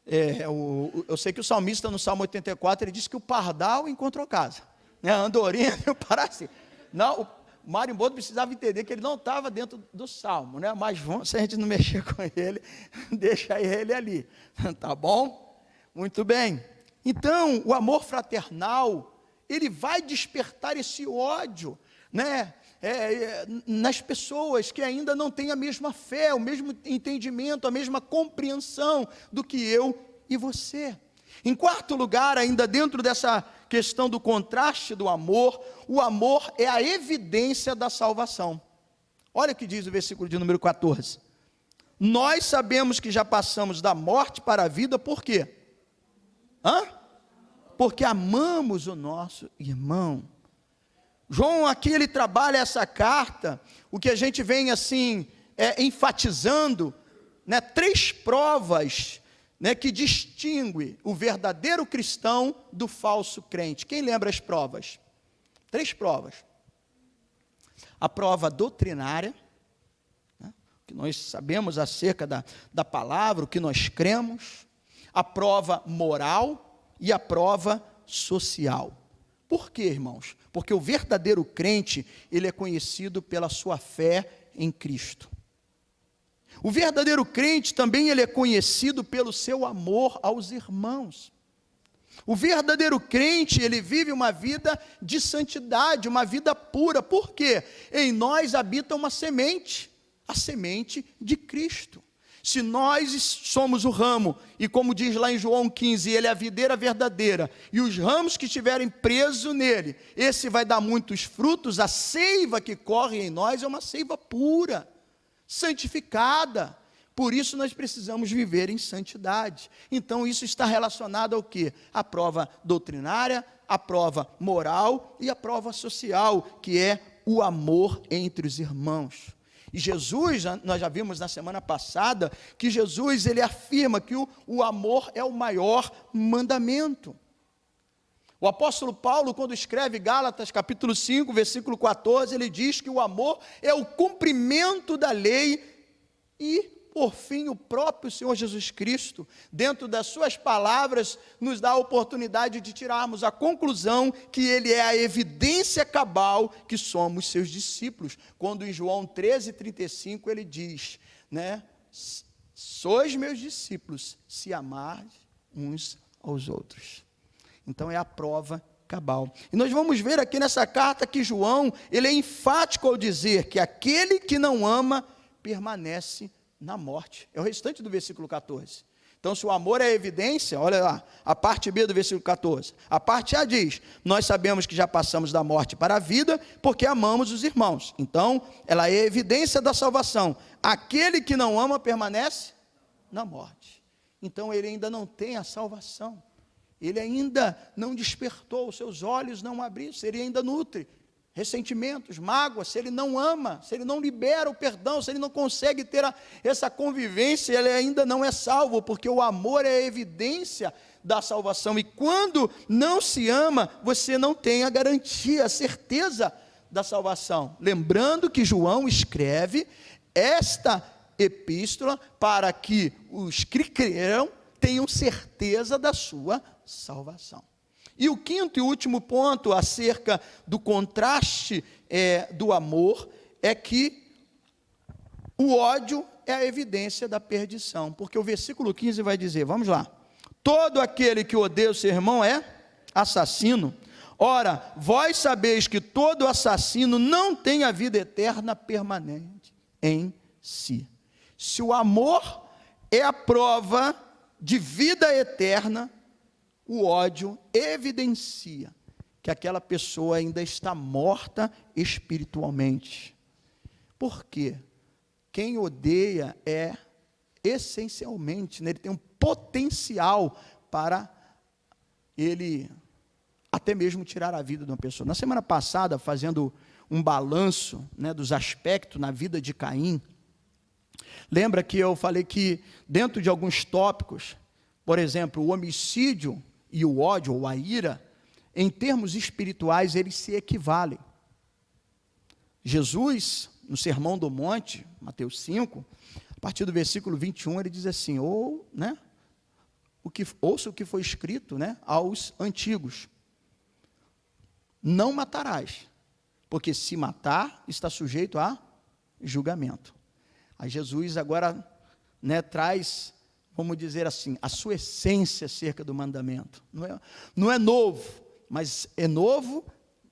Eu sei que o salmista, no Salmo 84, ele disse que o pardal encontrou casa, né? A andorinha e o paraci. Não, o marimbondo precisava entender que ele não estava dentro do salmo, né? Mas se a gente não mexer com ele, deixa ele ali, tá bom? Muito bem. Então, o amor fraternal, ele vai despertar esse ódio, né? Nas pessoas que ainda não têm a mesma fé, o mesmo entendimento, a mesma compreensão do que eu e você. Em quarto lugar, ainda dentro dessa questão do contraste do amor, o amor é a evidência da salvação. Olha o que diz o versículo de número 14. Nós sabemos que já passamos da morte para a vida, por quê? Porque amamos o nosso irmão. João aqui ele trabalha essa carta, o que a gente vem assim, enfatizando, né, 3 provas, né, que distingue o verdadeiro cristão do falso crente. Quem lembra as provas? 3 provas. A prova doutrinária, né, que nós sabemos acerca da palavra, o que nós cremos, a prova moral e a prova social. Por quê, irmãos? Porque o verdadeiro crente, ele é conhecido pela sua fé em Cristo. O verdadeiro crente também ele é conhecido pelo seu amor aos irmãos. O verdadeiro crente, ele vive uma vida de santidade, uma vida pura. Por quê? Em nós habita uma semente, a semente de Cristo. Se nós somos o ramo, e como diz lá em João 15, ele é a videira verdadeira, e os ramos que estiverem presos nele, esse vai dar muitos frutos, a seiva que corre em nós é uma seiva pura, santificada. Por isso nós precisamos viver em santidade. Então isso está relacionado ao quê? A prova doutrinária, a prova moral e a prova social, que é o amor entre os irmãos. E Jesus, nós já vimos na semana passada, que Jesus ele afirma que o amor é o maior mandamento. O apóstolo Paulo, quando escreve Gálatas capítulo 5, versículo 14, ele diz que o amor é o cumprimento da lei e, por fim, o próprio Senhor Jesus Cristo, dentro das suas palavras, nos dá a oportunidade de tirarmos a conclusão que ele é a evidência cabal que somos seus discípulos. Quando em João 13:35 ele diz, né, sois meus discípulos, se amardes uns aos outros. Então é a prova cabal. E nós vamos ver aqui nessa carta que João, ele é enfático ao dizer que aquele que não ama, permanece na morte. É o restante do versículo 14. Então, se o amor é evidência, olha lá, a parte B do versículo 14. A parte A diz, nós sabemos que já passamos da morte para a vida, porque amamos os irmãos. Então, ela é evidência da salvação. Aquele que não ama, permanece na morte. Então, ele ainda não tem a salvação. Ele ainda não despertou, os seus olhos não abriram, ele ainda nutre ressentimentos, mágoas. Se ele não ama, se ele não libera o perdão, se ele não consegue ter essa convivência, ele ainda não é salvo, porque o amor é a evidência da salvação, e quando não se ama, você não tem a garantia, a certeza da salvação. Lembrando que João escreve esta epístola para que os que creram tenham certeza da sua salvação. E o quinto e último ponto acerca do contraste do amor é que o ódio é a evidência da perdição, porque o versículo 15 vai dizer, vamos lá, todo aquele que odeia o seu irmão é assassino. Ora, vós sabeis que todo assassino não tem a vida eterna permanente em si. Se o amor é a prova de vida eterna, o ódio evidencia que aquela pessoa ainda está morta espiritualmente. Por quê? Quem odeia é essencialmente, né, ele tem um potencial para ele até mesmo tirar a vida de uma pessoa. Na semana passada, fazendo um balanço, né, dos aspectos na vida de Caim, lembra que eu falei que dentro de alguns tópicos, por exemplo, o homicídio e o ódio, ou a ira, em termos espirituais, eles se equivalem. Jesus, no Sermão do Monte, Mateus 5, a partir do versículo 21, ele diz assim, ouça o que foi escrito, né, aos antigos, não matarás, porque se matar, está sujeito a julgamento. Aí Jesus agora, né, traz, vamos dizer assim, a sua essência acerca do mandamento. Não é novo, mas é novo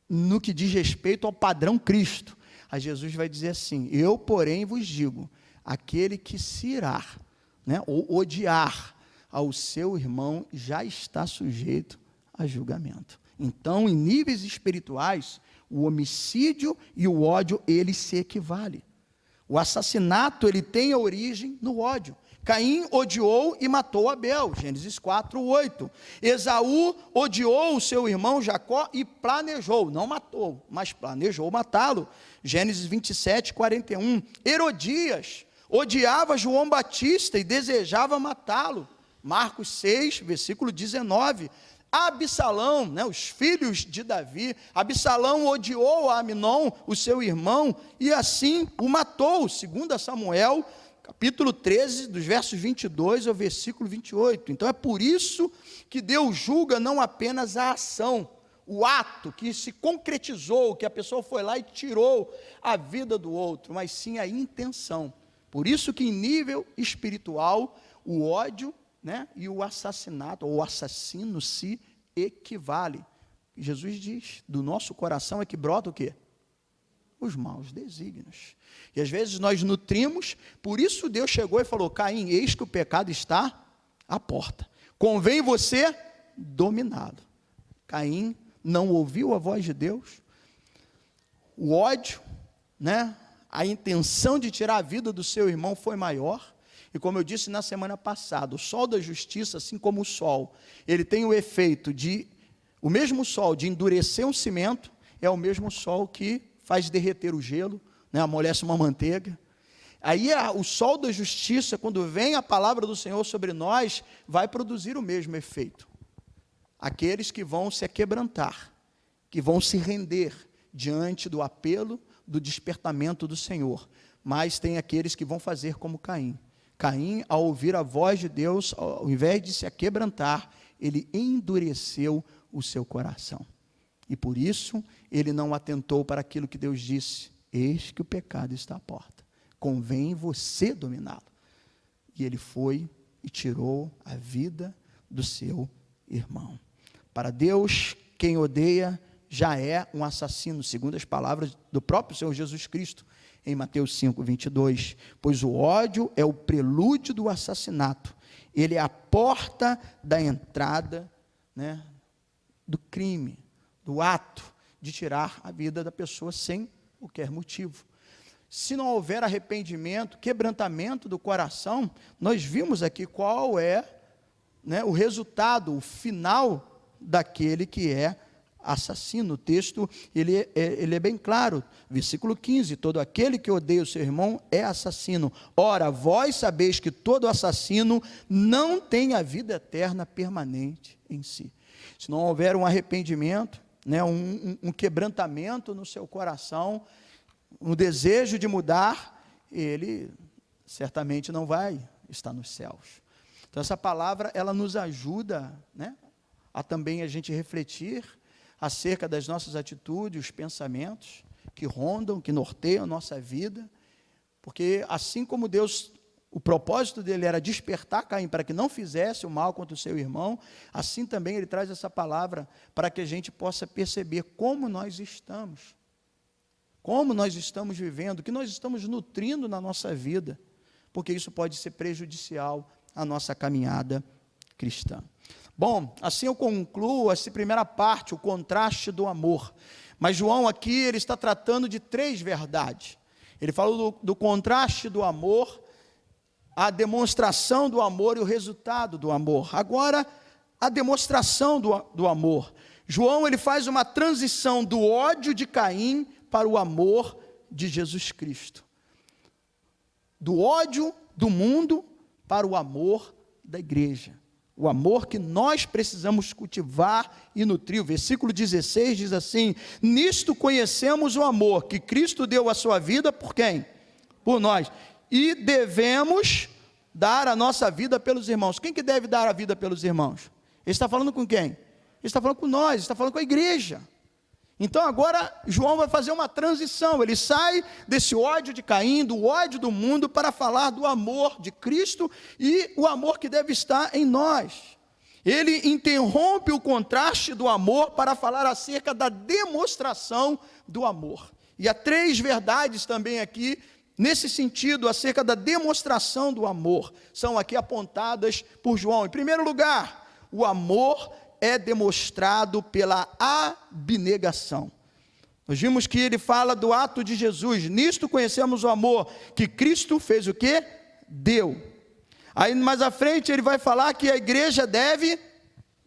no que diz respeito ao padrão Cristo. Aí Jesus vai dizer assim, eu, porém, vos digo, aquele que se irar, né, ou odiar ao seu irmão, já está sujeito a julgamento. Então, em níveis espirituais, o homicídio e o ódio, eles se equivalem. O assassinato, ele tem a origem no ódio. Caim odiou e matou Abel, Gênesis 4:8. Esaú odiou o seu irmão Jacó e planejou, não matou, mas planejou matá-lo, Gênesis 27:41. Herodias odiava João Batista e desejava matá-lo, Marcos 6, versículo 19. Absalão, né, os filhos de Davi, Absalão odiou a Amnon, o seu irmão, e assim o matou, 2 Samuel, capítulo 13, dos versos 22 ao versículo 28. Então é por isso que Deus julga não apenas a ação, o ato que se concretizou, que a pessoa foi lá e tirou a vida do outro, mas sim a intenção. Por isso que em nível espiritual, o ódio, né, e o assassinato, ou o assassino se equivale. Jesus diz, do nosso coração é que brota o quê? Os maus desígnios. E às vezes nós nutrimos, por isso Deus chegou e falou, Caim, eis que o pecado está à porta. Convém você dominá-lo. Caim não ouviu a voz de Deus, o ódio, né, a intenção de tirar a vida do seu irmão foi maior, e como eu disse na semana passada, o sol da justiça, assim como o sol, ele tem o efeito o mesmo sol de endurecer um cimento, é o mesmo sol que faz derreter o gelo, né, amolece uma manteiga. Aí o sol da justiça, quando vem a palavra do Senhor sobre nós, vai produzir o mesmo efeito. Aqueles que vão se aquebrantar, que vão se render diante do apelo, do despertamento do Senhor. Mas tem aqueles que vão fazer como Caim. Caim, ao ouvir a voz de Deus, ao invés de se aquebrantar, ele endureceu o seu coração. E por isso, ele não atentou para aquilo que Deus disse, eis que o pecado está à porta, convém você dominá-lo. E ele foi e tirou a vida do seu irmão. Para Deus, quem odeia já é um assassino, segundo as palavras do próprio Senhor Jesus Cristo, em Mateus 5, 22, pois o ódio é o prelúdio do assassinato, ele é a porta da entrada, né, do crime, do ato de tirar a vida da pessoa sem qualquer motivo. Se não houver arrependimento, quebrantamento do coração, nós vimos aqui qual é, né, o resultado, o final daquele que é assassino. O texto ele é bem claro, versículo 15, todo aquele que odeia o seu irmão é assassino. Ora, vós sabeis que todo assassino não tem a vida eterna permanente em si. Se não houver um arrependimento, né, um quebrantamento no seu coração, um desejo de mudar, ele certamente não vai estar nos céus. Então essa palavra, ela nos ajuda, né, a também a gente refletir acerca das nossas atitudes, os pensamentos que rondam, que norteiam a nossa vida, porque assim como Deus, o propósito dele era despertar Caim para que não fizesse o mal contra o seu irmão, assim também ele traz essa palavra para que a gente possa perceber como nós estamos vivendo, o que nós estamos nutrindo na nossa vida, porque isso pode ser prejudicial à nossa caminhada cristã. Bom, assim eu concluo essa primeira parte, o contraste do amor. Mas João aqui, ele está tratando de 3 verdades. Ele falou do contraste do amor, a demonstração do amor e o resultado do amor. Agora, a demonstração do amor. João, ele faz uma transição do ódio de Caim para o amor de Jesus Cristo. Do ódio do mundo para o amor da igreja. O amor que nós precisamos cultivar e nutrir. O versículo 16 diz assim, nisto conhecemos o amor, que Cristo deu a sua vida por quem? Por nós. E devemos dar a nossa vida pelos irmãos. Quem que deve dar a vida pelos irmãos? Ele está falando com quem? Ele está falando com nós, ele está falando com a igreja. Então agora João vai fazer uma transição, ele sai desse ódio de Caim, do ódio do mundo, para falar do amor de Cristo e o amor que deve estar em nós. Ele interrompe o contraste do amor para falar acerca da demonstração do amor. E há 3 verdades também aqui, nesse sentido, acerca da demonstração do amor, são aqui apontadas por João. Em primeiro lugar, o amor é demonstrado pela abnegação. Nós vimos que ele fala do ato de Jesus, nisto conhecemos o amor, que Cristo fez o quê? Deu. Aí mais à frente ele vai falar que a igreja deve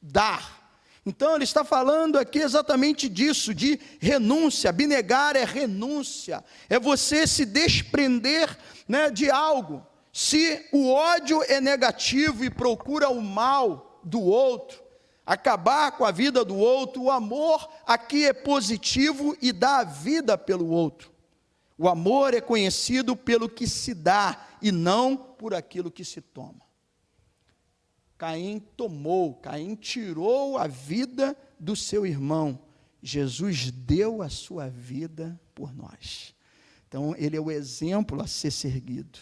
dar. Então ele está falando aqui exatamente disso, de renúncia. Abnegar é renúncia, é você se desprender, né, de algo. Se o ódio é negativo e procura o mal do outro, acabar com a vida do outro. O amor aqui é positivo e dá a vida pelo outro. O amor é conhecido pelo que se dá e não por aquilo que se toma. Caim tirou a vida do seu irmão. Jesus deu a sua vida por nós. Então, ele é o exemplo a ser seguido.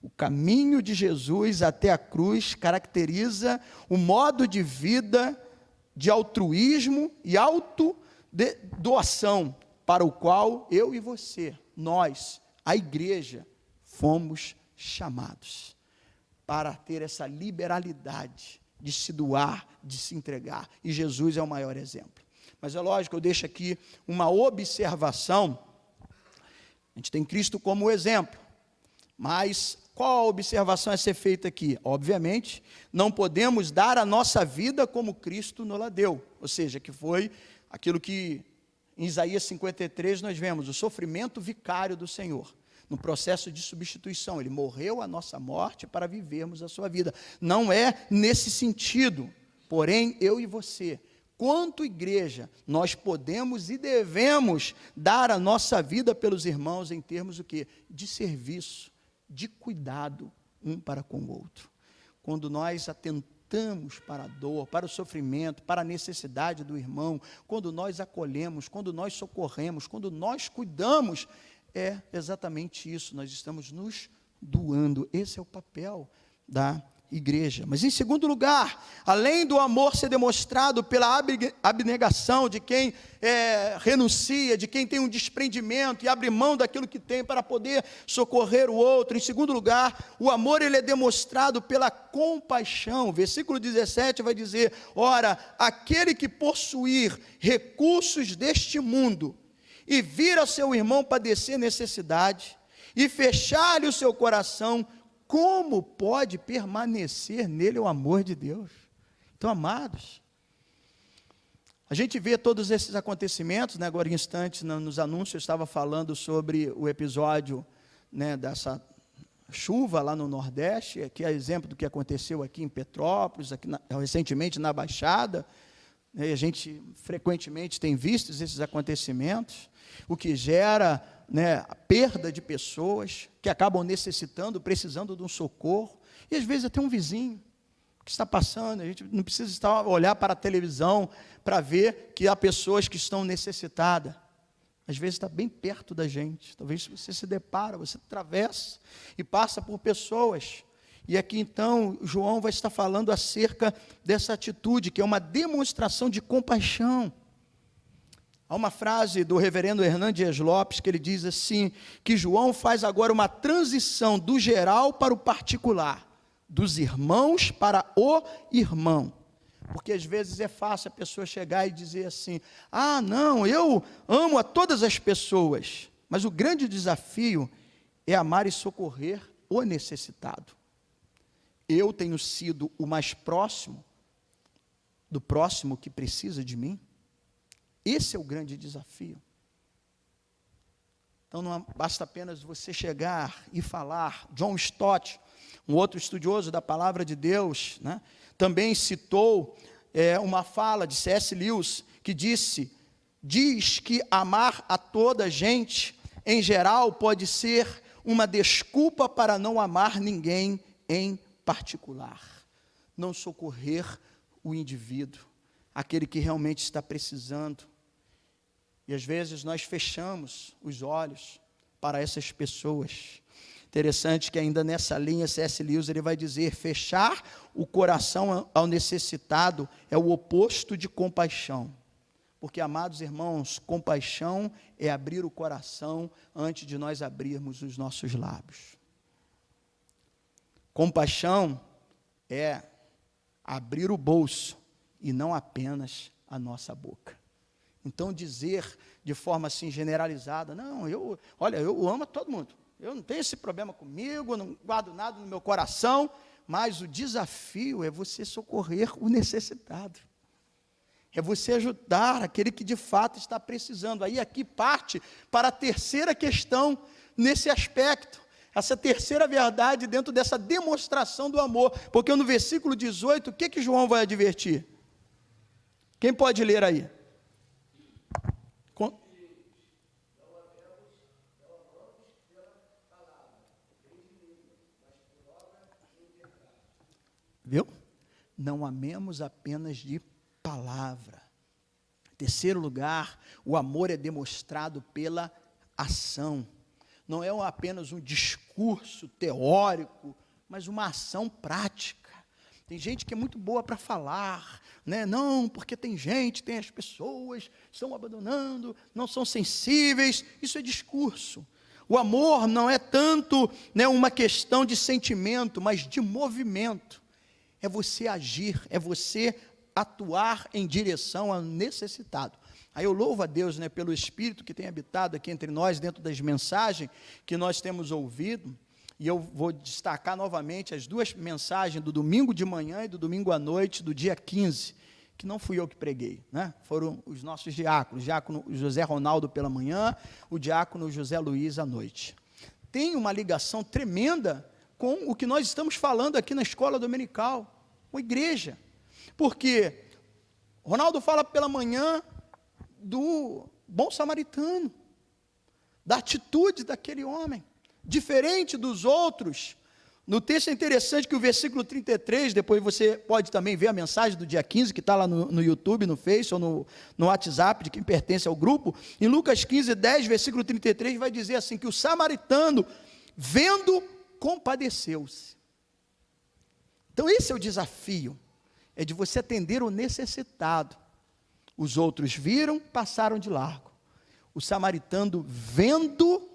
O caminho de Jesus até a cruz caracteriza o modo de vida de altruísmo e autodoação para o qual eu e você, nós, a igreja, fomos chamados para ter essa liberalidade de se doar, de se entregar. E Jesus é o maior exemplo. Mas é lógico, eu deixo aqui uma observação. A gente tem Cristo como exemplo, mas qual a observação a ser feita aqui? Obviamente, não podemos dar a nossa vida como Cristo nos deu, ou seja, que foi aquilo que em Isaías 53 nós vemos, o sofrimento vicário do Senhor, no processo de substituição. Ele morreu a nossa morte para vivermos a sua vida. Não é nesse sentido, porém, eu e você, quanto igreja, nós podemos e devemos dar a nossa vida pelos irmãos em termos o quê? De serviço, de cuidado um para com o outro. Quando nós atentamos para a dor, para o sofrimento, para a necessidade do irmão, quando nós acolhemos, quando nós socorremos, quando nós cuidamos, é exatamente isso, nós estamos nos doando. Esse é o papel da igreja. Mas em segundo lugar, além do amor ser demonstrado pela abnegação de quem renuncia, de quem tem um desprendimento e abre mão daquilo que tem para poder socorrer o outro. Em segundo lugar, o amor ele é demonstrado pela compaixão. Versículo 17 vai dizer: ora, aquele que possuir recursos deste mundo e vir ao seu irmão padecer necessidade e fechar-lhe o seu coração, como pode permanecer nele o amor de Deus? Então, amados, a gente vê todos esses acontecimentos, né? Agora em instantes, nos anúncios, eu estava falando sobre o episódio, né, dessa chuva lá no Nordeste, que é exemplo do que aconteceu aqui em Petrópolis, aqui recentemente na Baixada, né? E a gente frequentemente tem visto esses acontecimentos, o que gera, né, a perda de pessoas que acabam necessitando, precisando de um socorro, e às vezes até um vizinho que está passando. A gente não precisa olhar para a televisão para ver que há pessoas que estão necessitadas. Às vezes está bem perto da gente. Talvez você se depara, você atravessa e passa por pessoas. E aqui então João vai estar falando acerca dessa atitude, que é uma demonstração de compaixão. Há uma frase do reverendo Hernando Dias Lopes que ele diz assim, que João faz agora uma transição do geral para o particular, dos irmãos para o irmão. Porque às vezes é fácil a pessoa chegar e dizer assim, não, eu amo a todas as pessoas, mas o grande desafio é amar e socorrer o necessitado. Eu tenho sido o mais próximo do próximo que precisa de mim? Esse é o grande desafio. Então não basta apenas você chegar e falar. John Stott, um outro estudioso da palavra de Deus, né, também citou uma fala de C.S. Lewis, que diz que amar a toda a gente, em geral, pode ser uma desculpa para não amar ninguém em particular. Não socorrer o indivíduo, aquele que realmente está precisando. E às vezes nós fechamos os olhos para essas pessoas. Interessante que ainda nessa linha C.S. Lewis ele vai dizer, fechar o coração ao necessitado é o oposto de compaixão. Porque, amados irmãos, compaixão é abrir o coração antes de nós abrirmos os nossos lábios. Compaixão é abrir o bolso e não apenas a nossa boca. Então, dizer de forma assim generalizada, não, eu amo a todo mundo, eu não tenho esse problema comigo, eu não guardo nada no meu coração, mas o desafio é você socorrer o necessitado, é você ajudar aquele que de fato está precisando. Aí aqui parte para a terceira questão nesse aspecto, essa terceira verdade dentro dessa demonstração do amor, porque no versículo 18, o que João vai advertir? Quem pode ler aí? Viu? Não amemos apenas de palavra. Em terceiro lugar, o amor é demonstrado pela ação. Não é apenas um discurso teórico, mas uma ação prática. Tem gente que é muito boa para falar, né? Não, porque tem as pessoas estão abandonando, não são sensíveis. Isso é discurso. O amor não é tanto, né, uma questão de sentimento, mas de movimento. É você agir, é você atuar em direção ao necessitado. Aí eu louvo a Deus, né, pelo Espírito que tem habitado aqui entre nós, dentro das mensagens que nós temos ouvido, e eu vou destacar novamente as duas mensagens do domingo de manhã e do domingo à noite, do dia 15, que não fui eu que preguei, né? Foram os nossos diáconos, o diácono José Ronaldo pela manhã, o diácono José Luiz à noite. Tem uma ligação tremenda com o que nós estamos falando aqui na escola dominical, com a igreja, porque Ronaldo fala pela manhã do bom samaritano, da atitude daquele homem, diferente dos outros. No texto é interessante que o versículo 33, depois você pode também ver a mensagem do dia 15, que está lá no YouTube, no Face, ou no WhatsApp, de quem pertence ao grupo. Em Lucas 15, 10, versículo 33, vai dizer assim, que o samaritano, vendo, compadeceu-se. Então esse é o desafio, é de você atender o necessitado. Os outros viram, passaram de largo. O samaritano, vendo,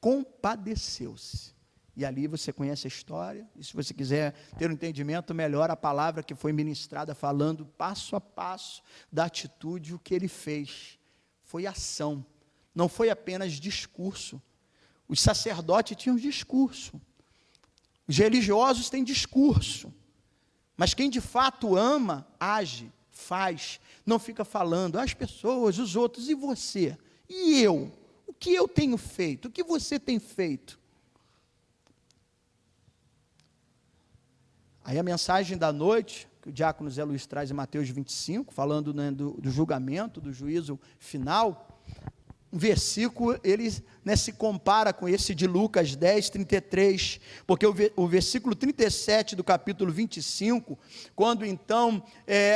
compadeceu-se. E ali você conhece a história, e se você quiser ter um entendimento melhor, a palavra que foi ministrada, falando passo a passo da atitude, o que ele fez, foi ação, não foi apenas discurso. Os sacerdotes tinham discurso, os religiosos têm discurso, mas quem de fato ama, age, faz, não fica falando, as pessoas, os outros, e você? E eu? O que eu tenho feito? O que você tem feito? Aí a mensagem da noite, que o diácono Zé Luiz traz em Mateus 25, falando, né, do julgamento, do juízo final, um versículo, ele, né, se compara com esse de Lucas 10, 33, porque o versículo 37 do capítulo 25, quando então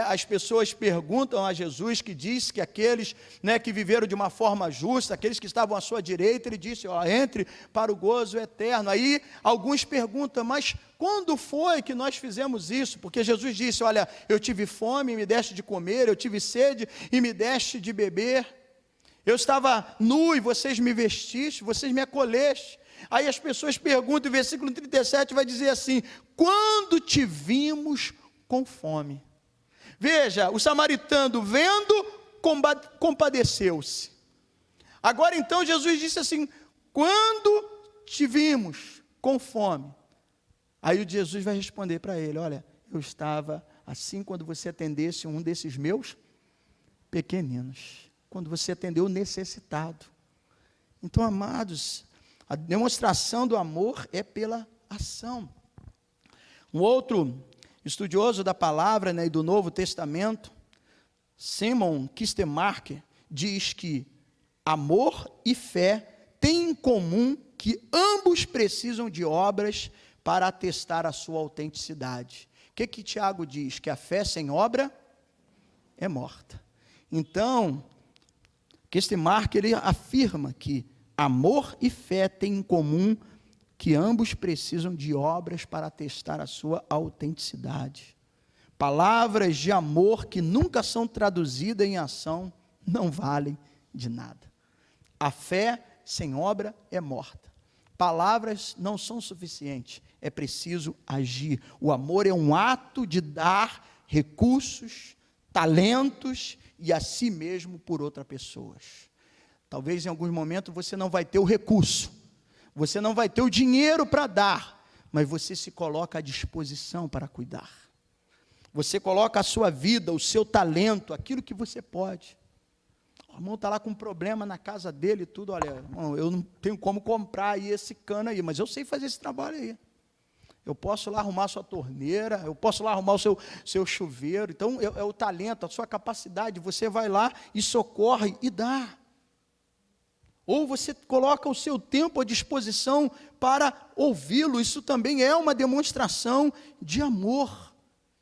as pessoas perguntam a Jesus, que diz que aqueles, né, que viveram de uma forma justa, aqueles que estavam à sua direita, ele disse, ó, entre para o gozo eterno. Aí alguns perguntam, mas quando foi que nós fizemos isso? Porque Jesus disse, olha, eu tive fome e me deste de comer, eu tive sede e me deste de beber, eu estava nu e vocês me vestiste, vocês me acolheste. Aí as pessoas perguntam, o versículo 37 vai dizer assim, quando te vimos com fome? Veja, o samaritano vendo, compadeceu-se. Agora então Jesus disse assim, quando te vimos com fome? Aí o Jesus vai responder para ele, olha, eu estava assim quando você atendesse um desses meus pequeninos. Quando você atendeu o necessitado. Então, amados, a demonstração do amor é pela ação. Um outro estudioso da palavra, né, e do Novo Testamento, Simon Kistemaker, diz que amor e fé têm em comum que ambos precisam de obras para atestar a sua autenticidade. O que Tiago diz? Que a fé sem obra é morta. Então, Kistemaker, ele afirma que amor e fé têm em comum que ambos precisam de obras para atestar a sua autenticidade. Palavras de amor que nunca são traduzidas em ação não valem de nada. A fé sem obra é morta. Palavras não são suficientes, é preciso agir. O amor é um ato de dar recursos, talentos e a si mesmo por outras pessoas. Talvez em alguns momentos você não vai ter o recurso, você não vai ter o dinheiro para dar, mas você se coloca à disposição para cuidar. Você coloca a sua vida, o seu talento, aquilo que você pode. O irmão está lá com um problema na casa dele e tudo, olha, irmão, eu não tenho como comprar aí esse cano aí, mas eu sei fazer esse trabalho aí. Eu posso lá arrumar a sua torneira, eu posso lá arrumar o seu chuveiro. Então, é o talento, a sua capacidade. Você vai lá e socorre e dá. Ou você coloca o seu tempo à disposição para ouvi-lo. Isso também é uma demonstração de amor.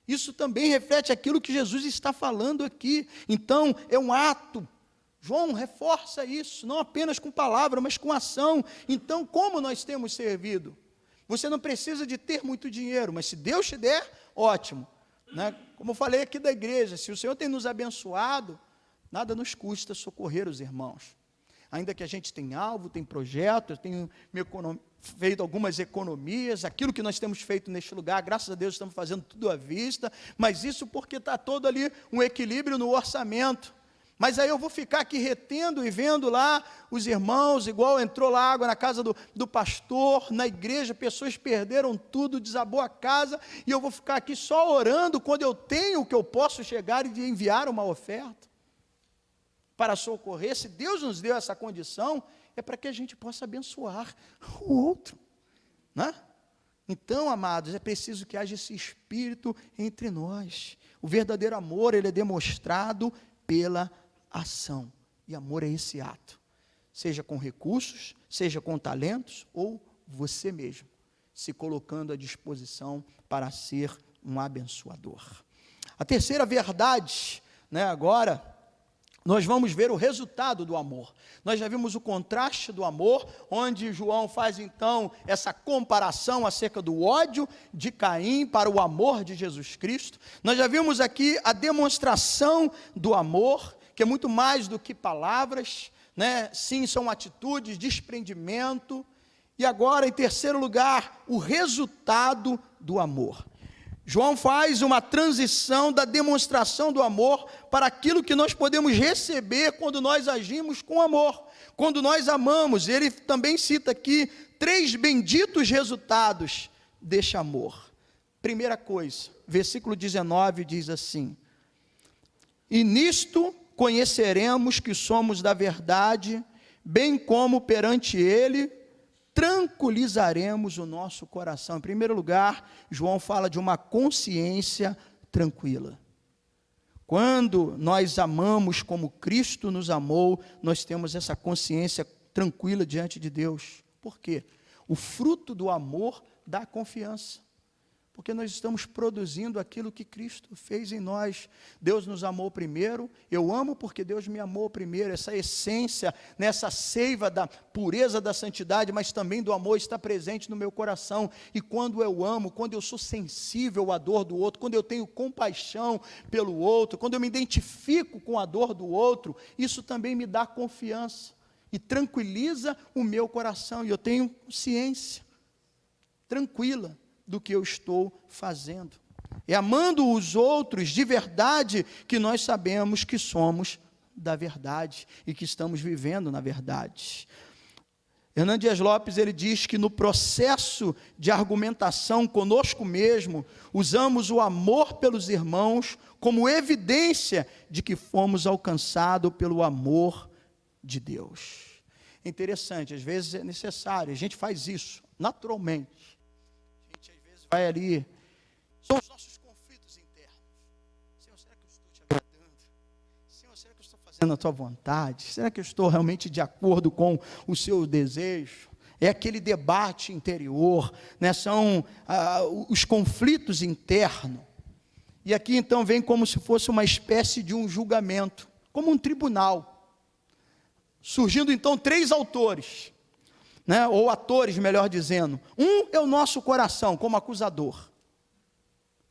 Isso também reflete aquilo que Jesus está falando aqui. Então, é um ato. João reforça isso, não apenas com palavra, mas com ação. Então, como nós temos servido? Você não precisa de ter muito dinheiro, mas se Deus te der, ótimo. Né? Como eu falei aqui da igreja, se o Senhor tem nos abençoado, nada nos custa socorrer os irmãos. Ainda que a gente tenha alvo, tem projeto, eu tenho feito algumas economias, aquilo que nós temos feito neste lugar, graças a Deus estamos fazendo tudo à vista, mas isso porque está todo ali um equilíbrio no orçamento. Mas aí eu vou ficar aqui retendo e vendo lá os irmãos, igual entrou lá água na casa do pastor, na igreja, pessoas perderam tudo, desabou a casa, e eu vou ficar aqui só orando quando eu tenho o que eu posso chegar e enviar uma oferta para socorrer. Se Deus nos deu essa condição, é para que a gente possa abençoar o outro, né? Então, amados, é preciso que haja esse espírito entre nós. O verdadeiro amor, ele é demonstrado pela ação, e amor é esse ato, seja com recursos, seja com talentos, ou você mesmo, se colocando à disposição para ser um abençoador. A terceira verdade, né, agora, nós vamos ver o resultado do amor. Nós já vimos o contraste do amor, onde João faz então essa comparação acerca do ódio de Caim para o amor de Jesus Cristo. Nós já vimos aqui a demonstração do amor, que é muito mais do que palavras, né? Sim, são atitudes, desprendimento. E agora, em terceiro lugar, o resultado do amor. João faz uma transição da demonstração do amor para aquilo que nós podemos receber quando nós agimos com amor, quando nós amamos. Ele também cita aqui 3 benditos resultados deste amor. Primeira coisa, versículo 19 diz assim: e nisto conheceremos que somos da verdade, bem como perante ele tranquilizaremos o nosso coração. Em primeiro lugar, João fala de uma consciência tranquila. Quando nós amamos como Cristo nos amou, nós temos essa consciência tranquila diante de Deus. Por quê? O fruto do amor dá confiança. Porque nós estamos produzindo aquilo que Cristo fez em nós. Deus nos amou primeiro, eu amo porque Deus me amou primeiro. Essa essência, nessa seiva da pureza da santidade, mas também do amor está presente no meu coração. E quando eu amo, quando eu sou sensível à dor do outro, quando eu tenho compaixão pelo outro, quando eu me identifico com a dor do outro, isso também me dá confiança e tranquiliza o meu coração. E eu tenho ciência tranquila do que eu estou fazendo. É amando os outros de verdade que nós sabemos que somos da verdade e que estamos vivendo na verdade. Hernán Dias Lopes, ele diz que no processo de argumentação conosco mesmo, usamos o amor pelos irmãos como evidência de que fomos alcançados pelo amor de Deus. É interessante, às vezes é necessário, a gente faz isso naturalmente. Vai ali, são os nossos conflitos internos. Senhor, será que eu estou te agradando? Senhor, será que eu estou fazendo a tua vontade? Será que eu estou realmente de acordo com o seu desejo? É aquele debate interior, né? São os conflitos internos. E aqui então vem como se fosse uma espécie de um julgamento, como um tribunal. Surgindo então 3 autores, né, ou atores, melhor dizendo. Um é o nosso coração, como acusador,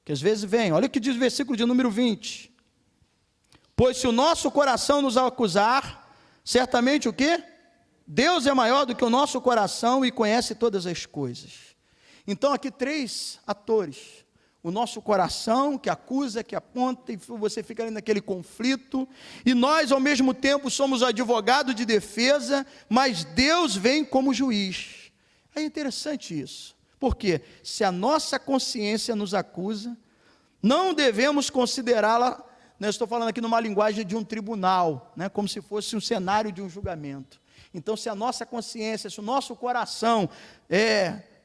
que às vezes vem, olha o que diz o versículo de número 20, pois se o nosso coração nos acusar, certamente o quê? Deus é maior do que o nosso coração e conhece todas as coisas. Então aqui 3 atores, o nosso coração que acusa, que aponta, e você fica ali naquele conflito, e nós ao mesmo tempo somos o advogado de defesa, mas Deus vem como juiz. É interessante isso, porque se a nossa consciência nos acusa, não devemos considerá-la, né, estou falando aqui numa linguagem de um tribunal, né, como se fosse um cenário de um julgamento. Então se a nossa consciência, se o nosso coração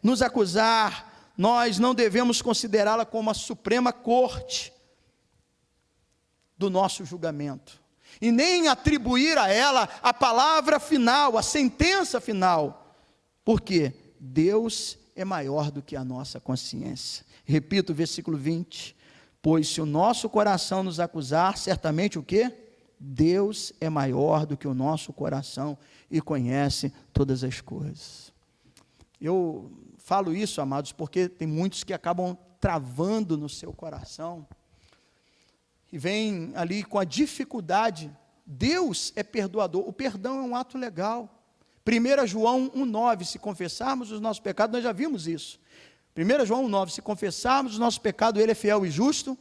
nos acusar, nós não devemos considerá-la como a suprema corte do nosso julgamento, e nem atribuir a ela a palavra final, a sentença final, porque Deus é maior do que a nossa consciência. Repito o versículo 20, pois se o nosso coração nos acusar, certamente o quê? Deus é maior do que o nosso coração e conhece todas as coisas. Eu falo isso, amados, porque tem muitos que acabam travando no seu coração, e vem ali com a dificuldade. Deus é perdoador, o perdão é um ato legal. 1 João 1,9, se confessarmos os nossos pecados, nós já vimos isso. 1 João 1,9, se confessarmos os nossos pecados, Ele é fiel e justo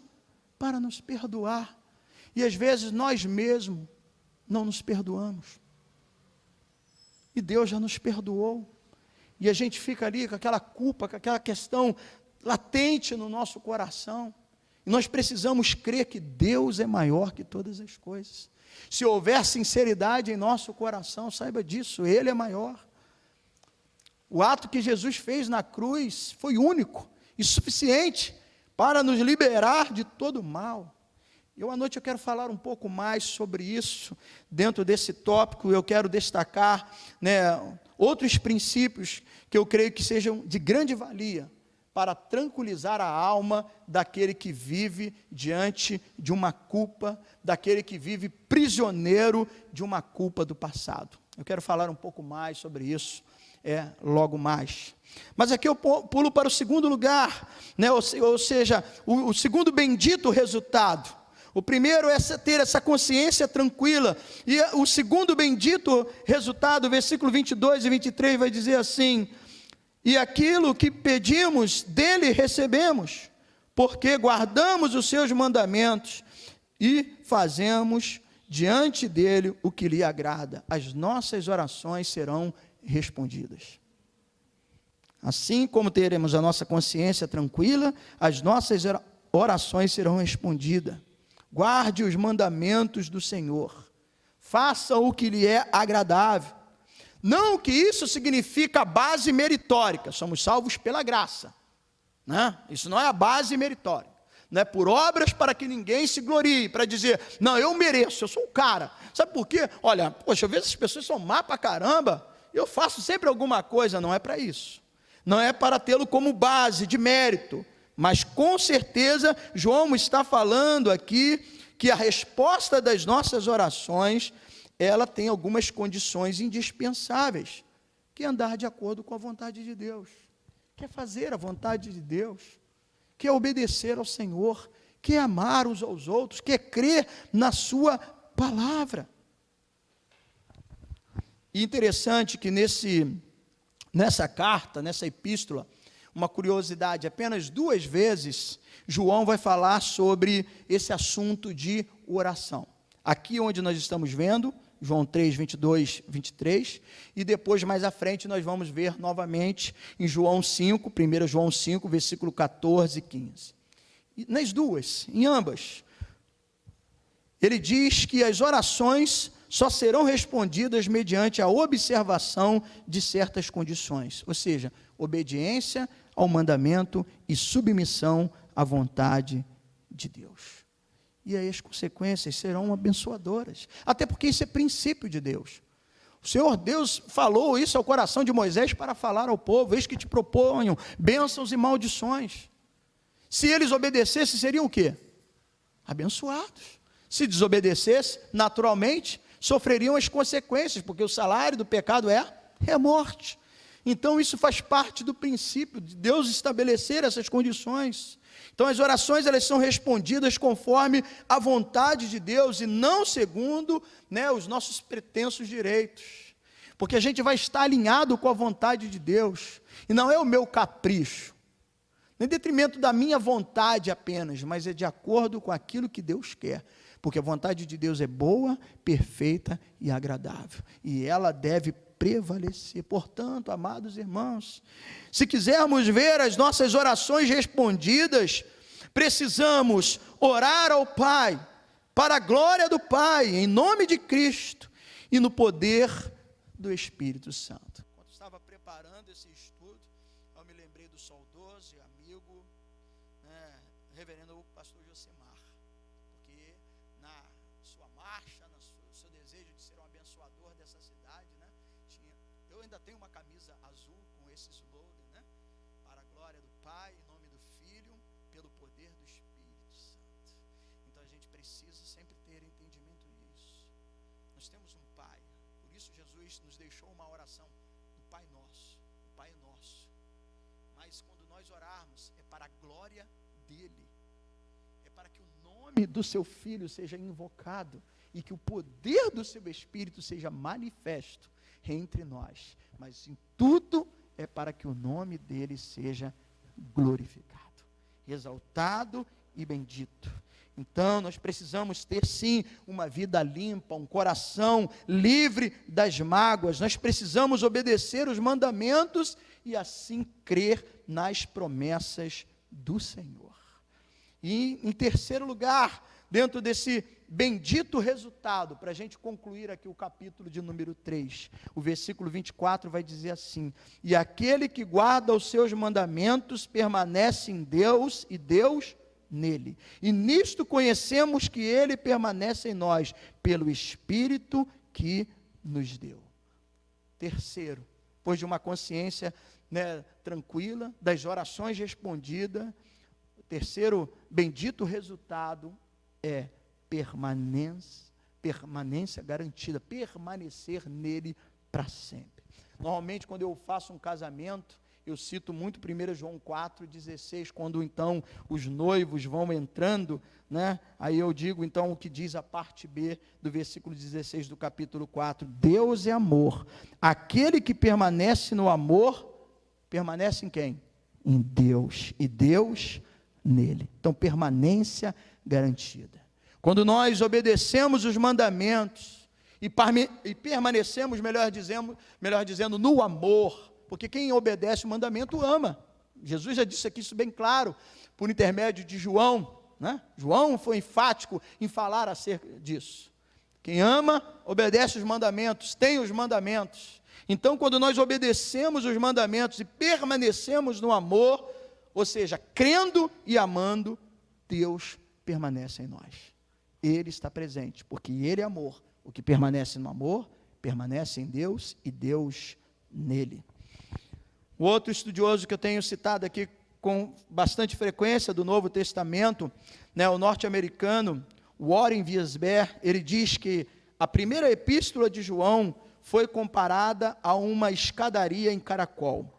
para nos perdoar. E às vezes nós mesmos não nos perdoamos. E Deus já nos perdoou. E a gente fica ali com aquela culpa, com aquela questão latente no nosso coração. E nós precisamos crer que Deus é maior que todas as coisas. Se houver sinceridade em nosso coração, saiba disso, Ele é maior. O ato que Jesus fez na cruz foi único e suficiente para nos liberar de todo mal. À noite eu quero falar um pouco mais sobre isso. Dentro desse tópico eu quero destacar, outros princípios que eu creio que sejam de grande valia para tranquilizar a alma daquele que vive diante de uma culpa, daquele que vive prisioneiro de uma culpa do passado. Eu quero falar um pouco mais sobre isso, logo mais. Mas aqui eu pulo para o segundo lugar, ou seja, o segundo bendito resultado. O primeiro é ter essa consciência tranquila, e o segundo bendito resultado, versículo 22 e 23 vai dizer assim: e aquilo que pedimos dele recebemos, porque guardamos os seus mandamentos e fazemos diante dele o que lhe agrada. As nossas orações serão respondidas. Assim como teremos a nossa consciência tranquila, as nossas orações serão respondidas. Guarde os mandamentos do Senhor, faça o que lhe é agradável. Não que isso significa base meritórica, somos salvos pela graça, Isso não é a base meritórica, não é por obras para que ninguém se glorie, para dizer, não, eu mereço, eu sou o cara. Sabe por quê? Olha, poxa, eu vejo essas pessoas são má pra caramba, eu faço sempre alguma coisa. Não é para isso, não é para tê-lo como base de mérito, mas com certeza João está falando aqui que a resposta das nossas orações, ela tem algumas condições indispensáveis, que é andar de acordo com a vontade de Deus, que é fazer a vontade de Deus, que é obedecer ao Senhor, que é amar uns aos outros, que é crer na sua palavra. E interessante que nessa carta, nessa epístola, uma curiosidade, apenas 2 vezes João vai falar sobre esse assunto de oração. Aqui onde nós estamos vendo, João 3, 22, 23, e depois mais à frente nós vamos ver novamente em João 5, 1 João 5, versículo 14 e 15. E nas duas, em ambas, ele diz que as orações só serão respondidas mediante a observação de certas condições, ou seja, obediência ao mandamento e submissão à vontade de Deus. E aí as consequências serão abençoadoras, até porque isso é princípio de Deus. O Senhor Deus falou isso ao coração de Moisés para falar ao povo: eis que te proponho bênçãos e maldições. Se eles obedecessem, seriam o quê? Abençoados. Se desobedecessem, naturalmente, sofreriam as consequências, porque o salário do pecado é a morte. Então isso faz parte do princípio de Deus estabelecer essas condições. Então as orações, elas são respondidas conforme a vontade de Deus e não segundo os nossos pretensos direitos, porque a gente vai estar alinhado com a vontade de Deus, e não é o meu capricho, em detrimento da minha vontade apenas, mas é de acordo com aquilo que Deus quer, porque a vontade de Deus é boa, perfeita e agradável, e ela deve prevalecer. Portanto, amados irmãos, se quisermos ver as nossas orações respondidas, precisamos orar ao Pai, para a glória do Pai, em nome de Cristo, e no poder do Espírito Santo. Quando estava preparando esse estudo, eu me lembrei do saudoso e reverendo pastor Josemar, porque na sua marcha, no seu desejo de ser um abençoador dessa cidade, né, eu ainda tenho uma camisa azul com esse slogan, né, para a glória do Pai, em nome do Filho, pelo poder do Espírito Santo. Então a gente precisa sempre ter entendimento disso. Nós temos um Pai, por isso Jesus nos deixou uma oração do Pai Nosso. O Pai é nosso, mas quando nós orarmos é para a glória dele, é para que o nome do seu Filho seja invocado e que o poder do seu Espírito seja manifesto entre nós, mas em tudo é para que o nome dele seja glorificado, exaltado e bendito. Então nós precisamos ter sim uma vida limpa, um coração livre das mágoas. Nós precisamos obedecer os mandamentos e assim crer nas promessas do Senhor. E em terceiro lugar, dentro desse bendito resultado, para a gente concluir aqui o capítulo de número 3, o versículo 24 vai dizer assim: e aquele que guarda os seus mandamentos permanece em Deus e Deus nele. E nisto conhecemos que ele permanece em nós, pelo Espírito que nos deu. Terceiro, depois de uma consciência, né, tranquila, das orações respondidas, o terceiro bendito resultado é permanência garantida, permanecer nele para sempre. Normalmente, quando eu faço um casamento, eu cito muito 1 João 4,16, quando então os noivos vão entrando, né? Aí eu digo então o que diz a parte B do versículo 16 do capítulo 4, Deus é amor, aquele que permanece no amor, permanece em quem? Em Deus, e Deus nele. Então, permanência garantida. Quando nós obedecemos os mandamentos e permanecemos, melhor dizendo, no amor, porque quem obedece o mandamento ama. Jesus já disse aqui isso bem claro, por intermédio de João, né? João foi enfático em falar acerca disso. Quem ama, obedece os mandamentos, tem os mandamentos. Então, quando nós obedecemos os mandamentos e permanecemos no amor, ou seja, crendo e amando, Deus permanece em nós. Ele está presente, porque Ele é amor. O que permanece no amor, permanece em Deus e Deus nele. O outro estudioso que eu tenho citado aqui com bastante frequência do Novo Testamento, né, o norte-americano Warren Wiersbe, ele diz que a primeira epístola de João foi comparada a uma escadaria em caracol,